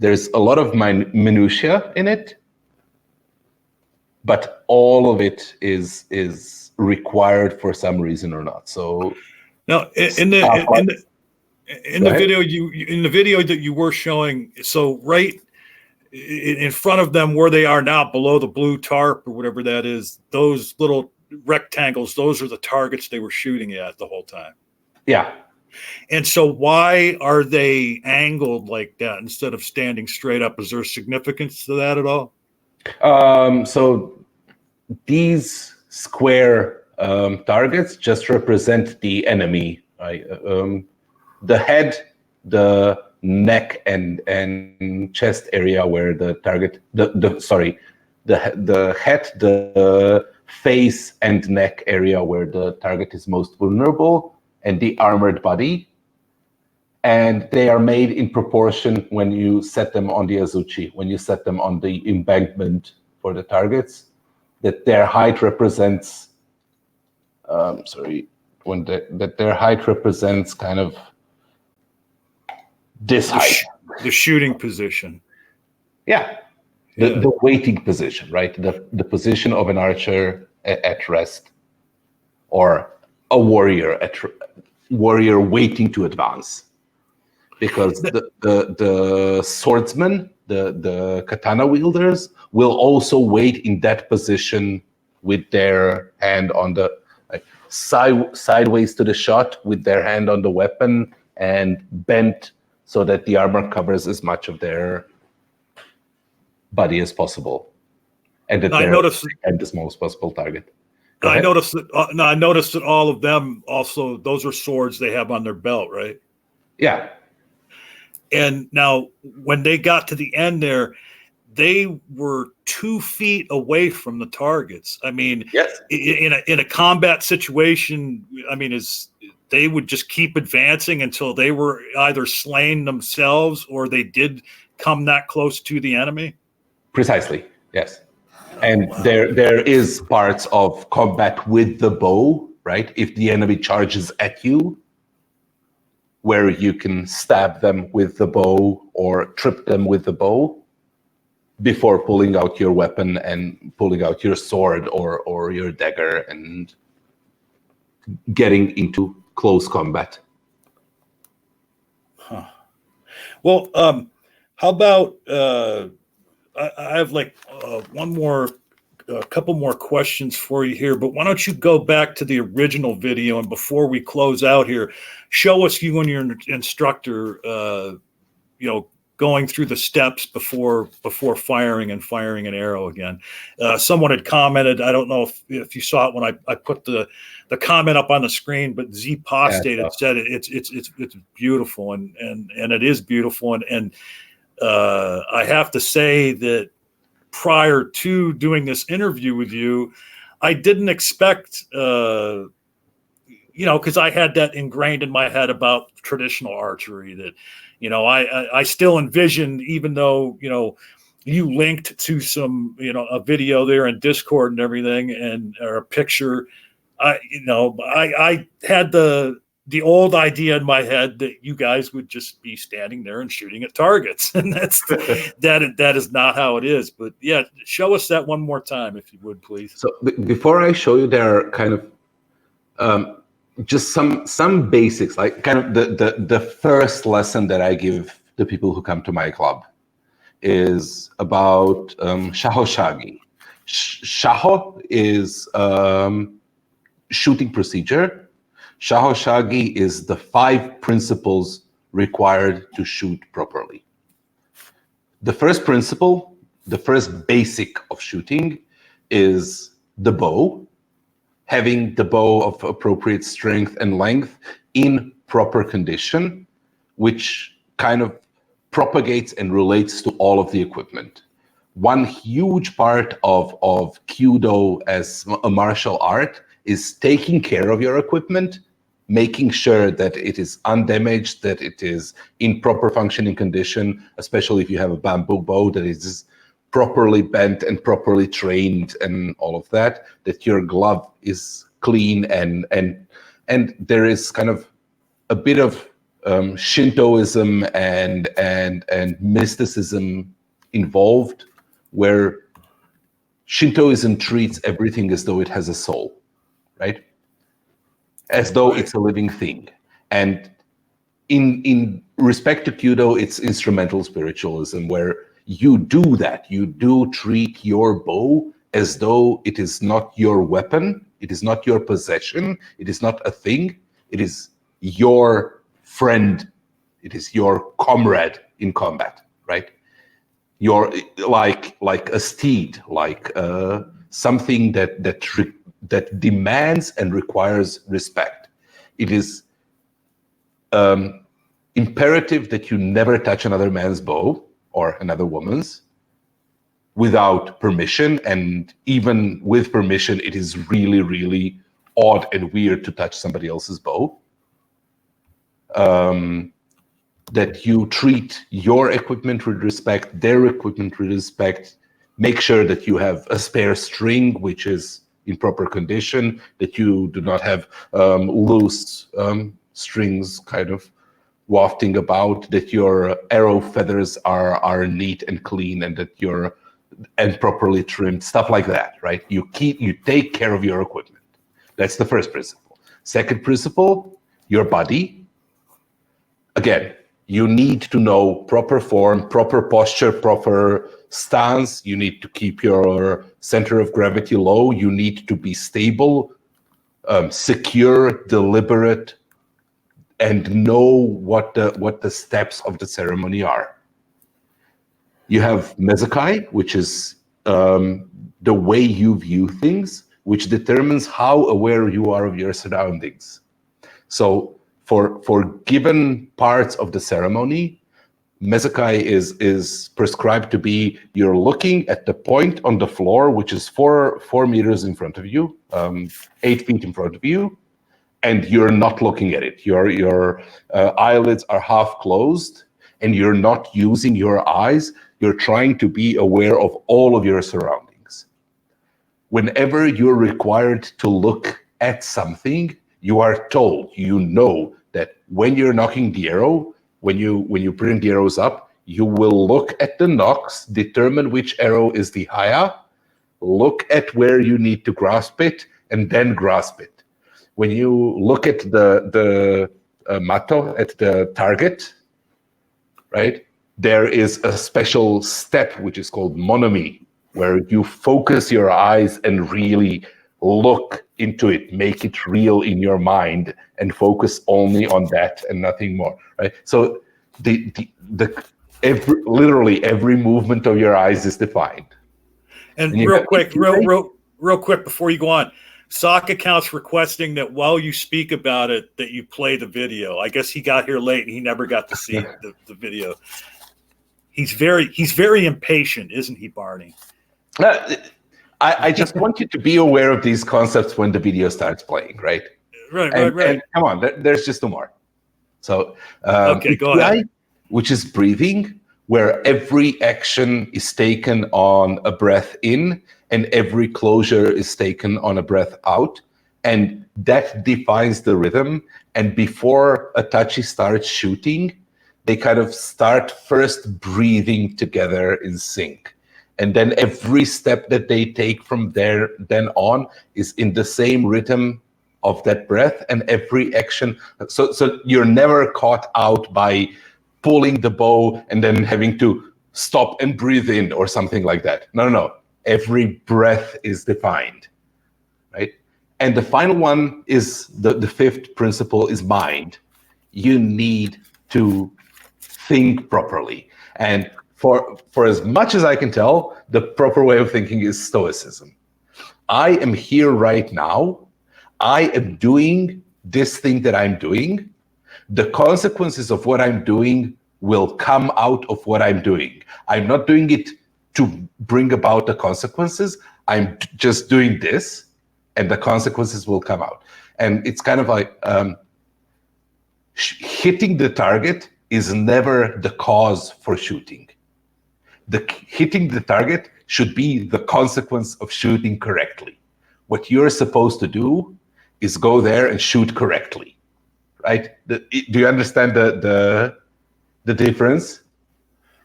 there's a lot of minutia in it, but all of it is required for some reason or not. So now in the video that you were showing, so right in front of them where they are now, below the blue tarp or whatever that is, those little rectangles, those are the targets they were shooting at the whole time. Yeah. And so why are they angled like that instead of standing straight up? Is there significance to that at all? So these square targets just represent the enemy. Right? The head, the neck, and chest area where the target, the head, the face and neck area where the target is most vulnerable, and the armored body. And they are made in proportion when you set them on the Azuchi, when you set them on the embankment for the targets, that their height represents, that their height represents kind of this height. The shooting position. Yeah. The waiting position, right? The position of an archer at rest, or a warrior waiting to advance. Because the swordsmen, the katana wielders, will also wait in that position with their hand on the sideways to the shot, with their hand on the weapon and bent so that the armor covers as much of their body as possible, and that they're at the smallest possible target. I noticed that all of them also, those are swords they have on their belt, right? Yeah. And now when they got to the end there, they were 2 feet away from the targets. I mean, yes. In a combat situation, I mean, they would just keep advancing until they were either slain themselves or they did come that close to the enemy. Precisely, yes. And there is parts of combat with the bow, right? If the enemy charges at you, where you can stab them with the bow or trip them with the bow before pulling out your weapon and pulling out your sword or your dagger and getting into close combat. Huh. Well, how about I have a couple more questions for you here, but why don't you go back to the original video, and before we close out here, show us you and your instructor, going through the steps before firing an arrow again. Someone had commented, I don't know if you saw it when I put the comment up on the screen, but Z Postate had said it's beautiful, and it is beautiful, and I have to say that prior to doing this interview with you, I didn't expect, because I had that ingrained in my head about traditional archery that, I still envisioned, even though, you linked to some, a video there in Discord and everything, or a picture, I had the old idea in my head that you guys would just be standing there and shooting at targets, and that is not how it is. But yeah, show us that one more time, if you would, please. So before I show you, there are kind of just some basics, like kind of the first lesson that I give the people who come to my club is about shahoshagi. Shaho is shooting procedure. Shahoshagi is the 5 principles required to shoot properly. The first principle, the first basic of shooting, is the bow. Having the bow of appropriate strength and length in proper condition, which kind of propagates and relates to all of the equipment. One huge part of Kyudo as a martial art is taking care of your equipment, making sure that it is undamaged, that it is in proper functioning condition, especially if you have a bamboo bow that is properly bent and properly trained and all of that, that your glove is clean, and there is kind of a bit of Shintoism and mysticism involved, where Shintoism treats everything as though it has a soul, right? As though it's a living thing. And in respect to Kyudo, it's instrumental spiritualism, where you do that. You do treat your bow as though it is not your weapon, it is not your possession, it is not a thing, it is your friend, it is your comrade in combat, right? You're like a steed, like something that demands and requires respect. It is imperative that you never touch another man's bow or another woman's without permission, and even with permission, it is really, really odd and weird to touch somebody else's bow. That you treat your equipment with respect, their equipment with respect, make sure that you have a spare string which is in proper condition, that you do not have loose strings kind of wafting about, that your arrow feathers are neat and clean, and that you're properly trimmed, stuff like that, right? You take care of your equipment. That's the first principle. Second principle, your body. Again, you need to know proper form, proper posture, proper stance. You need to keep your center of gravity low. You need to be stable, secure, deliberate, and know what the steps of the ceremony are. You have mezakai, which is the way you view things, which determines how aware you are of your surroundings. So for given parts of the ceremony, mezakai is prescribed to be, you're looking at the point on the floor, which is 4 meters in front of you, 8 feet in front of you, and you're not looking at it. Your eyelids are half closed, and you're not using your eyes. You're trying to be aware of all of your surroundings. Whenever you're required to look at something, you are told, you know, that when you're knocking the arrow, when you bring the arrows up, you will look at the knocks, determine which arrow is the haya, look at where you need to grasp it, and then grasp it. When you look at the mato, at the target, right, there is a special step which is called monomi, where you focus your eyes and really look into it, make it real in your mind, and focus only on that and nothing more, right? So literally every movement of your eyes is defined. And real quick before you go on, Sock account's requesting that while you speak about it, that you play the video. I guess he got here late and he never got to see the video. He's very impatient, isn't he, Barney? I just want you to be aware of these concepts when the video starts playing, right? Right. And come on, there's just two more. So, okay, go ahead. Which is breathing, where every action is taken on a breath in, and every closure is taken on a breath out, and that defines the rhythm. And before Itachi starts shooting, they kind of start first breathing together in sync. And then every step that they take from there then on is in the same rhythm of that breath, and every action. So you're never caught out by pulling the bow and then having to stop and breathe in or something like that. No. Every breath is defined, right? And the final one is the fifth principle is mind. You need to think properly. And for as much as I can tell, the proper way of thinking is stoicism. I am here right now. I am doing this thing that I'm doing. The consequences of what I'm doing will come out of what I'm doing. I'm not doing it to bring about the consequences. I'm just doing this, and the consequences will come out. And it's kind of like hitting the target is never the cause for shooting. Hitting the target should be the consequence of shooting correctly. What you're supposed to do is go there and shoot correctly, right? Do you understand the difference?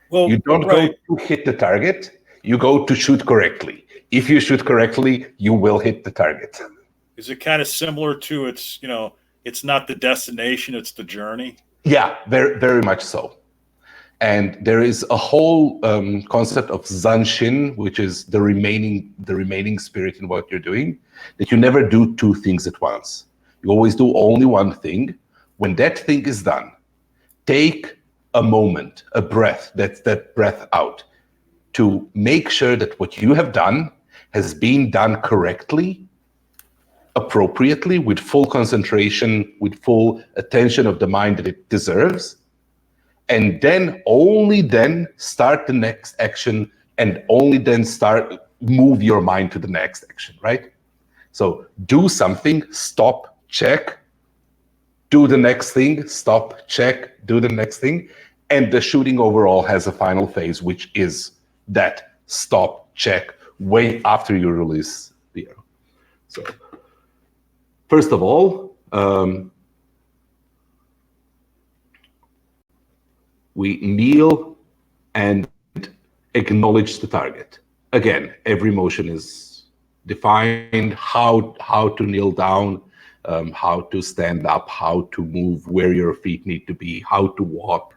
Well, you don't go to hit the target, you go to shoot correctly. If you shoot correctly, you will hit the target. Is it kind of similar to it's not the destination, it's the journey? Yeah, very, very much so. And there is a whole concept of zanshin, which is the remaining spirit in what you're doing, that you never do two things at once. You always do only one thing. When that thing is done, take a moment, a breath, that's that breath out, to make sure that what you have done has been done correctly, appropriately, with full concentration, with full attention of the mind that it deserves. And then, only then, start the next action, and only then move your mind to the next action, right? So do something, stop, check, do the next thing, stop, check, do the next thing. And the shooting overall has a final phase, which is that stop, check, way after you release the arrow. So first of all, we kneel and acknowledge the target. Again, every motion is defined, how to kneel down, how to stand up, how to move, where your feet need to be, how to walk.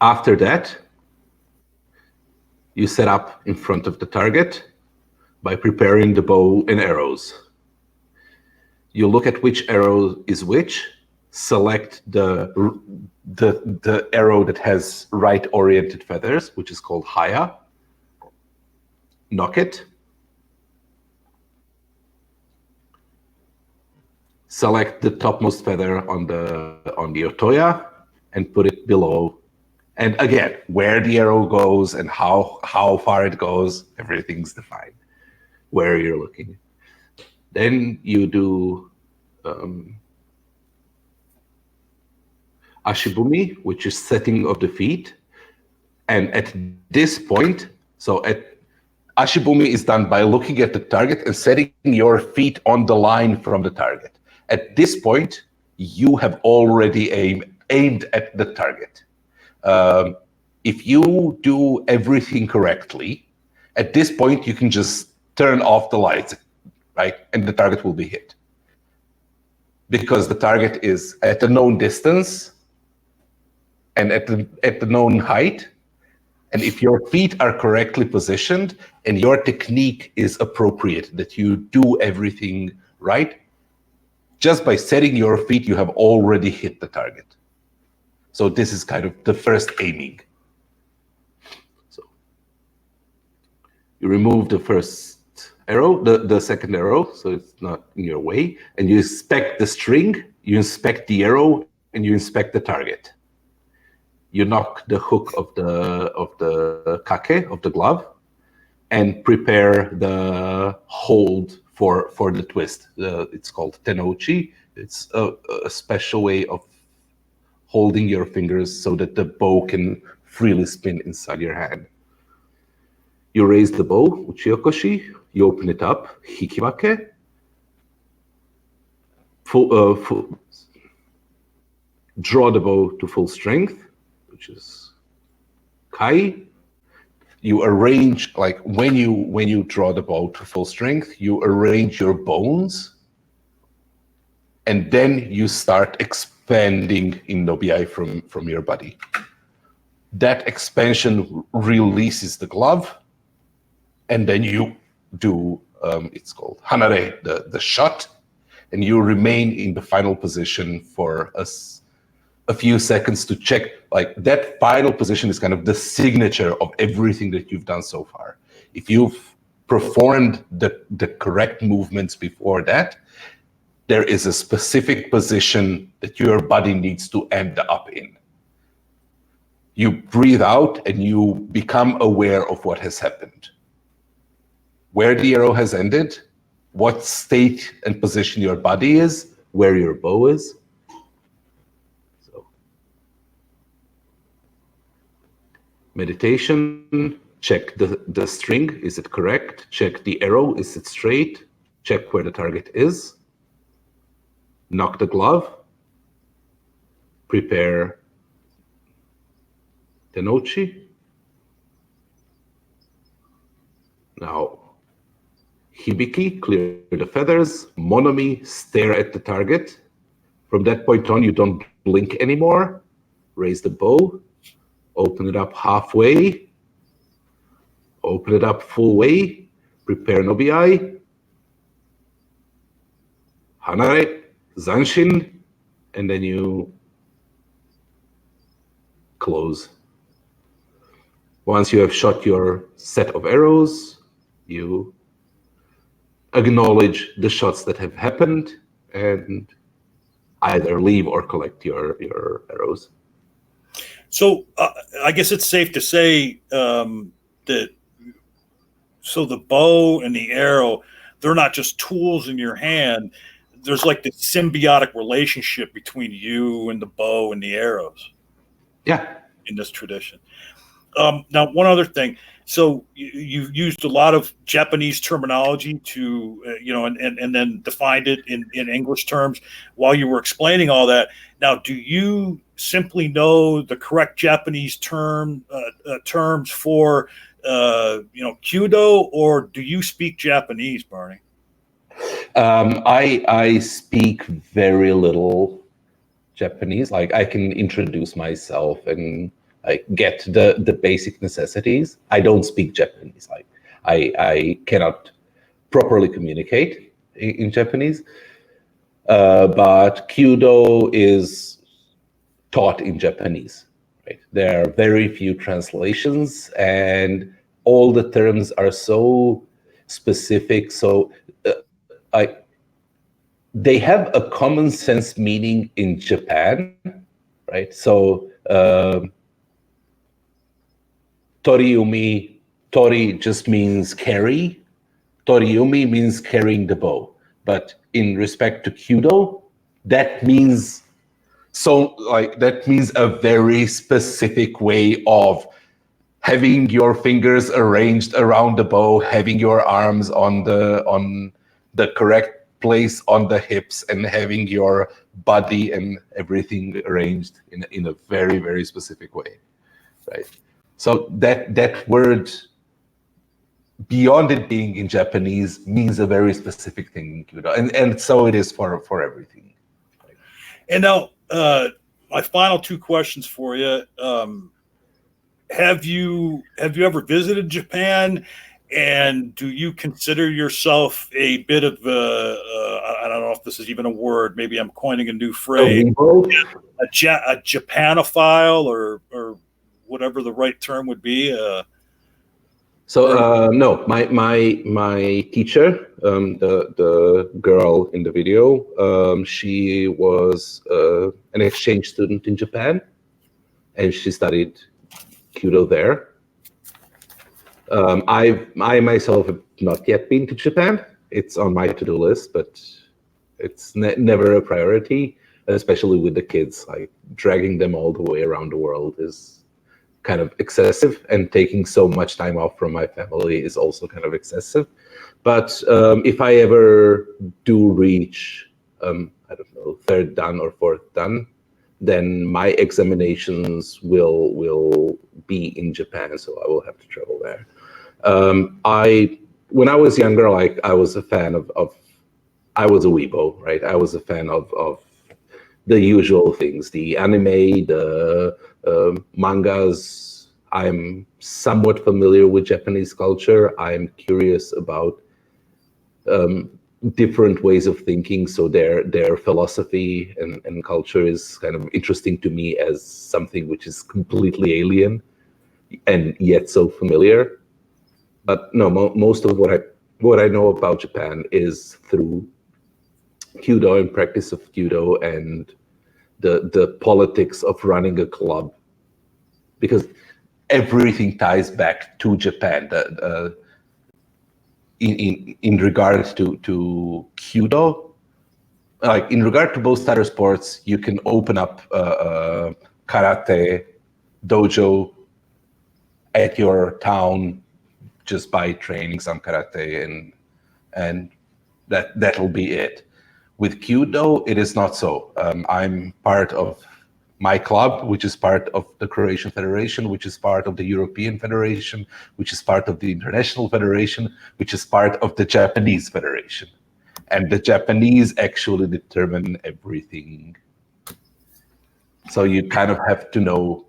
After that, you set up in front of the target by preparing the bow and arrows. You look at which arrow is which, select the arrow that has right-oriented feathers, which is called haya, nock it, select the topmost feather on the otoya and put it below. And again, where the arrow goes and how far it goes, everything's defined, where you're looking. Then you do ashibumi, which is setting of the feet. And at this point, ashibumi is done by looking at the target and setting your feet on the line from the target. At this point, you have already aimed at the target. If you do everything correctly, at this point, you can just turn off the lights, right? And the target will be hit. Because the target is at a known distance and at the known height. And if your feet are correctly positioned and your technique is appropriate, that you do everything right, just by setting your feet, you have already hit the target. So this is kind of the first aiming. So you remove the first arrow, the second arrow, so it's not in your way, and you inspect the string, you inspect the arrow, and you inspect the target. You knock the hook of the kake, of the glove, and prepare the hold for the twist. It's called tenouchi. It's a special way of holding your fingers so that the bow can freely spin inside your hand. You raise the bow, uchiokoshi, you open it up, hikiwake, draw the bow to full strength, which is kai. You arrange, like when you draw the bow to full strength, you arrange your bones, and then you start expanding in nobiai from your body. That expansion releases the glove, and then you do, it's called hanare, the shot, and you remain in the final position for a few seconds to check. Like that final position is kind of the signature of everything that you've done so far. If you've performed the correct movements before that, there is a specific position that your body needs to end up in. You breathe out and you become aware of what has happened. Where the arrow has ended, what state and position your body is, where your bow is. So Meditation, check the string, is it correct? Check the arrow, is it straight? Check where the target is. Knock the glove. Prepare the nochi. Now, hibiki, clear the feathers. Monomi, stare at the target. From that point on, you don't blink anymore. Raise the bow. Open it up halfway. Open it up full way. Prepare nobiai. Hanare, zanshin. And then you close. Once you have shot your set of arrows, you acknowledge the shots that have happened and either leave or collect your arrows. So I guess it's safe to say that so the bow and the arrow, they're not just tools in your hand. There's like this symbiotic relationship between you and the bow and the arrows. Yeah. In this tradition. Now, one other thing. So you've used a lot of Japanese terminology to, and then defined it in English terms while you were explaining all that. Now, do you simply know the correct Japanese terms for, Kyudo, or do you speak Japanese, Barney? I speak very little Japanese. Like, I can introduce myself and get the basic necessities. I don't speak Japanese. Like, I cannot properly communicate in Japanese. But Kyudo is taught in Japanese. Right? There are very few translations, and all the terms are so specific. So they have a common sense meaning in Japan, right? So toriumi, tori just means carry. Toriumi means carrying the bow. But in respect to Kyudo, that means a very specific way of having your fingers arranged around the bow, having your arms on the correct place on the hips, and having your body and everything arranged in a very, very specific way, right? So that word, beyond it being in Japanese, means a very specific thing in Kyudo, and so it is for everything. Right? And now, my final two questions for you. Have you ever visited Japan? And do you consider yourself a bit of I don't know if this is even a word, maybe I'm coining a new phrase, a Japanophile or whatever the right term would be? No, my teacher, the girl in the video, she was an exchange student in Japan, and she studied Kyudo there. I myself have not yet been to Japan. It's on my to-do list, but it's never a priority, especially with the kids. Like, dragging them all the way around the world is kind of excessive, and taking so much time off from my family is also kind of excessive. But if I ever do reach, I don't know, third dan or fourth dan, then my examinations will be in Japan, so I will have to travel there. When I was younger, like, I was a fan of I was a weebo, right? I was a fan of the usual things, the anime, the mangas. I'm somewhat familiar with Japanese culture. I'm curious about different ways of thinking. So their philosophy and culture is kind of interesting to me as something which is completely alien and yet so familiar. But no, most of what I know about Japan is through Kyudo and practice of Kyudo and the politics of running a club, because everything ties back to Japan. In regards to Kyudo, like, in regard to both other sports, you can open up a karate dojo at your town just by training some karate, and that'll be it. With Kyudo, it is not so. I'm part of my club, which is part of the Croatian Federation, which is part of the European Federation, which is part of the International Federation, which is part of the Japanese Federation. And the Japanese actually determine everything. So you kind of have to know,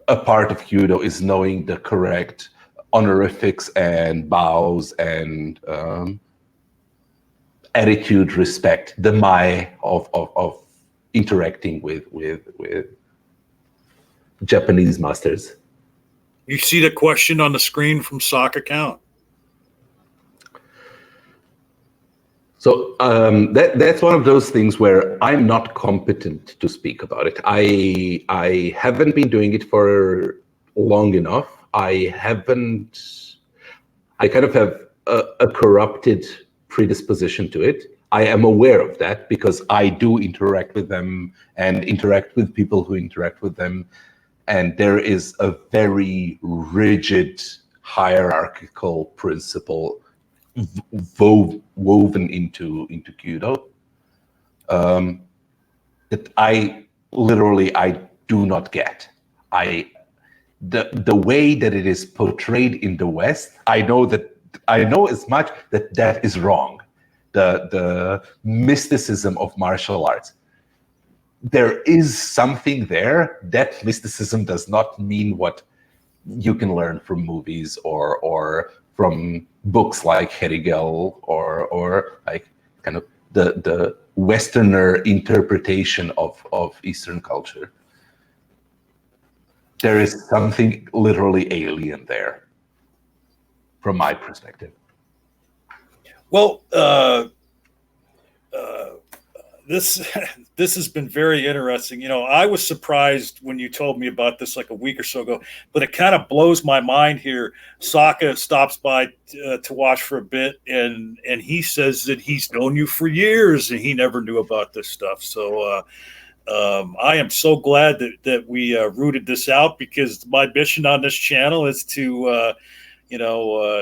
a part of Kyudo is knowing the correct honorifics and bows and attitude, respect, the mai of interacting with Japanese masters. You see the question on the screen from Sock Account. So that's one of those things where I'm not competent to speak about it. I haven't been doing it for long enough. I kind of have a corrupted predisposition to it. I am aware of that because I do interact with them and interact with people who interact with them. And there is a very rigid hierarchical principle woven into Kyudo that I do not get. The way that it is portrayed in the West, I know as much that is wrong. The mysticism of martial arts. There is something there. That mysticism does not mean what you can learn from movies or from books like Hegel or like kind of the Westerner interpretation of Eastern culture. There is something literally alien there, from my perspective. Well, this has been very interesting. I was surprised when you told me about this like a week or so ago, but it kind of blows my mind here. Sokka stops by to watch for a bit, and he says that he's known you for years and he never knew about this stuff. So I am so glad that we rooted this out, because my mission on this channel is to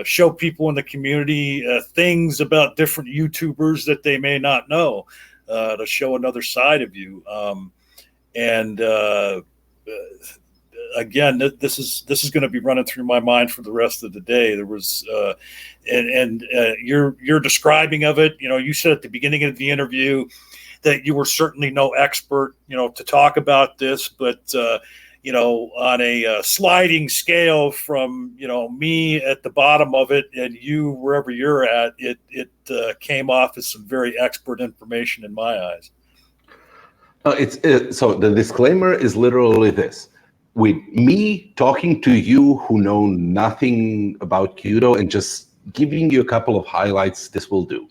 show people in the community things about different YouTubers that they may not know, to show another side of you. Again, this is going to be running through my mind for the rest of the day. There was, your describing of it. You said at the beginning of the interview that you were certainly no expert, to talk about this, but on a sliding scale from, me at the bottom of it and you wherever you're at, it came off as some very expert information in my eyes. So the disclaimer is literally this. With me talking to you who know nothing about Kyudo and just giving you a couple of highlights, this will do.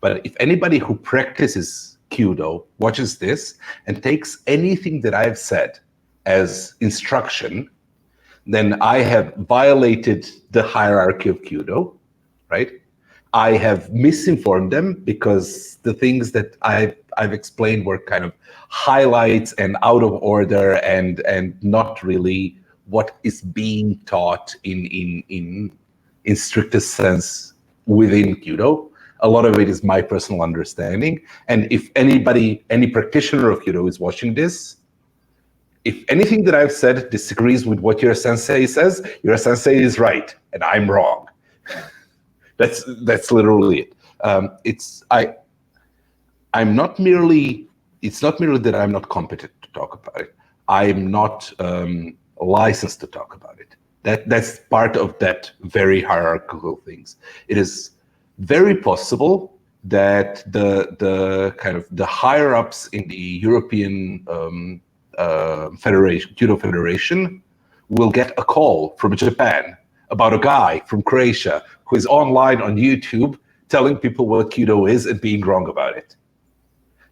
But if anybody who practices Kyudo watches this and takes anything that I've said as instruction, then I have violated the hierarchy of Kyudo, right? I have misinformed them because the things that I've explained were kind of highlights and out of order and not really what is being taught in strictest sense within Kyudo. A lot of it is my personal understanding. And if any practitioner of Kyudo is watching this, if anything that I've said disagrees with what your sensei says, your sensei is right and I'm wrong. That's literally it. It's not merely that I'm not competent to talk about it. I'm not licensed to talk about it. That's part of that very hierarchical things. It is very possible that the kind of the higher ups in the European Federation, Judo Federation, will get a call from Japan about a guy from Croatia who is online on YouTube telling people what Kyudo is and being wrong about it.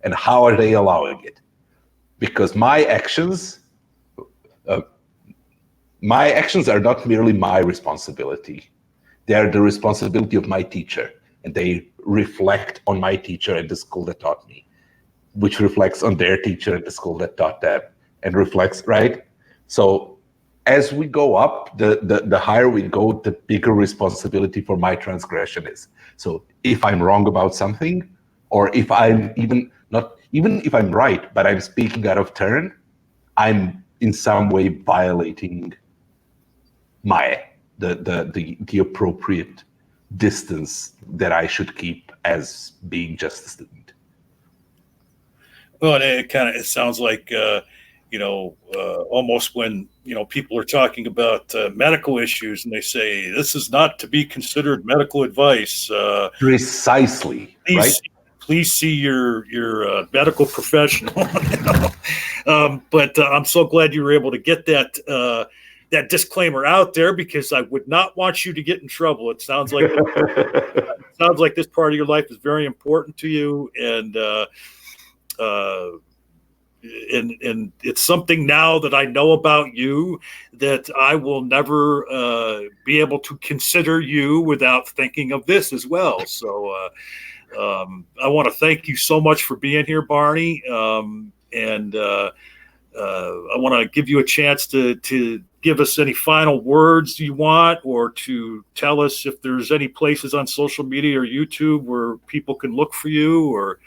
And how are they allowing it? Because my actions are not merely my responsibility. They are the responsibility of my teacher, and they reflect on my teacher at the school that taught me, which reflects on their teacher at the school that taught them, and reflects, right? So as we go up, the higher we go, the bigger responsibility for my transgression is. So if I'm wrong about something, or if I'm even if I'm right, but I'm speaking out of turn, I'm in some way violating the appropriate distance that I should keep as being just a student. Well, it sounds like almost when people are talking about medical issues and they say this is not to be considered medical advice. Precisely, right? Please see your medical professional. But I'm so glad you were able to get that disclaimer out there, because I would not want you to get in trouble. It sounds like this part of your life is very important to you, and it's something now that I know about you that I will never be able to consider you without thinking of this as well. So I want to thank you so much for being here, Barney. And I want to give you a chance to give us any final words you want, or to tell us if there's any places on social media or YouTube where people can look for you. Or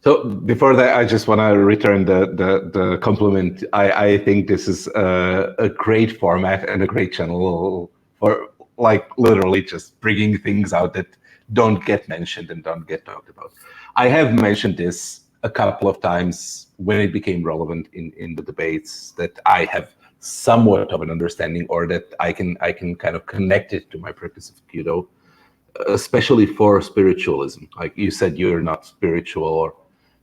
so before that, I just want to return the compliment. I think this is a great format and a great channel for literally just bringing things out that don't get mentioned and don't get talked about. I have mentioned this a couple of times when it became relevant in the debates, that I have somewhat of an understanding, or that I can kind of connect it to my practice of Kyudo, especially for spiritualism. Like you said, you're not spiritual, or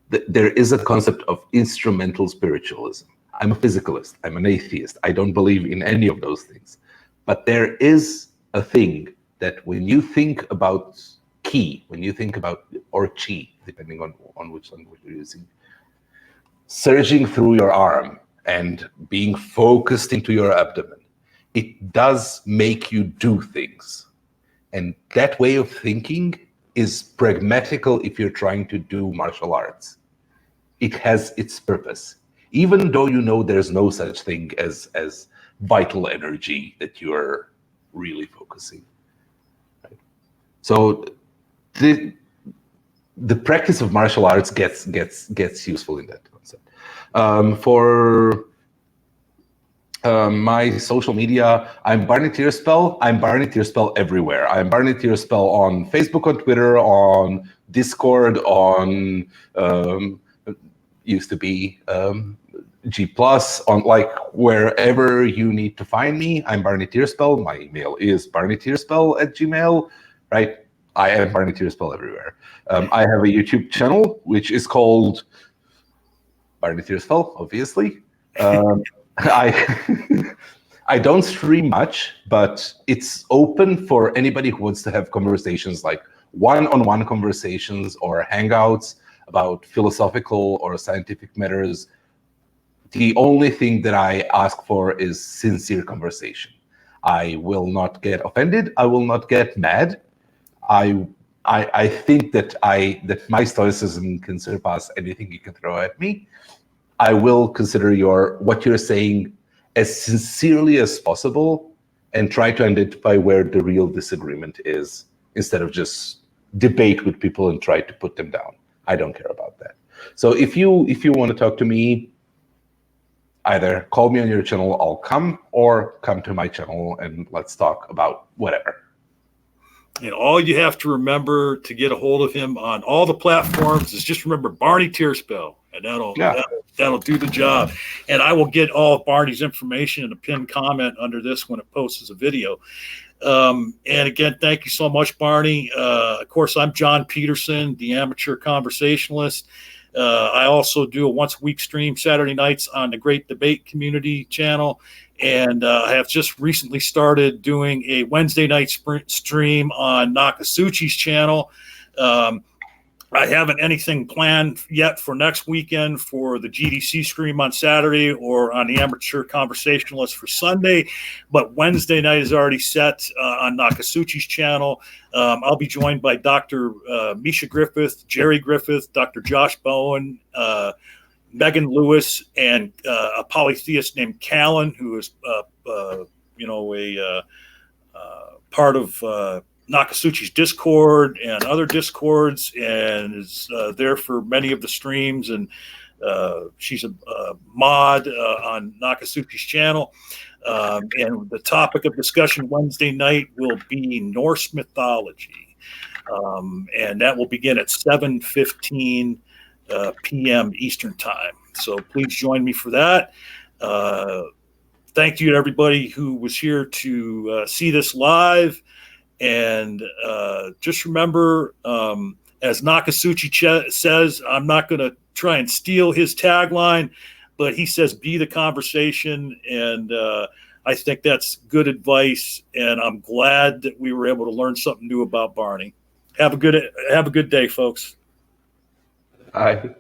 there is a concept of instrumental spiritualism. I'm a physicalist. I'm an atheist. I don't believe in any of those things. But there is a thing that when you think about ki, when you think about, or chi, depending on which language you're using, surging through your arm and being focused into your abdomen, it does make you do things. And that way of thinking is pragmatical if you're trying to do martial arts. It has its purpose, even though you know there's no such thing as vital energy that you're really focusing. Right? So the practice of martial arts gets useful in that concept. For my social media, I'm Barney Tearspell. I'm Barney Tearspell everywhere. I'm Barney Tearspell on Facebook, on Twitter, on Discord, on used to be G+, on wherever you need to find me. I'm Barney Tearspell. My email is barneytearspell@gmail.com, right? I am Barney Tearspell everywhere. I have a YouTube channel, which is called Barney Tearspell, obviously. I don't stream much, but it's open for anybody who wants to have conversations, like one-on-one conversations or hangouts about philosophical or scientific matters. The only thing that I ask for is sincere conversation. I will not get offended. I will not get mad. I think that my stoicism can surpass anything you can throw at me. I will consider what you're saying as sincerely as possible and try to identify where the real disagreement is, instead of just debate with people and try to put them down. I don't care about that. So if you want to talk to me, either call me on your channel, I'll come, or come to my channel and let's talk about whatever. And all you have to remember to get a hold of him on all the platforms is just remember Barney Tearspell, and that'll do the job. And I will get all of Barney's information in a pinned comment under this when it posts as a video. And again, thank you so much, Barney. Of course, I'm John Peterson, the amateur conversationalist. I also do a once-a-week stream Saturday nights on the Great Debate Community channel. And I have just recently started doing a Wednesday night stream on Nakasuchi's channel. I haven't anything planned yet for next weekend for the GDC stream on Saturday or on the Amateur Conversationalist for Sunday, but Wednesday night is already set on Nakasuchi's channel. I'll be joined by Dr. Misha Griffith, Jerry Griffith, Dr. Josh Bowen, Megan Lewis and a polytheist named Callan, who is a part of Nakasuchi's Discord and other Discords, and is there for many of the streams. And she's a mod on Nakasuchi's channel. And the topic of discussion Wednesday night will be Norse mythology. And that will begin at 7:15 p.m. Eastern time. So please join me for that. Thank you to everybody who was here to see this live. And just remember, as Nakasuchi says, I'm not going to try and steal his tagline, but he says, be the conversation. And I think that's good advice. And I'm glad that we were able to learn something new about Barney. Have a good day, folks. Bye.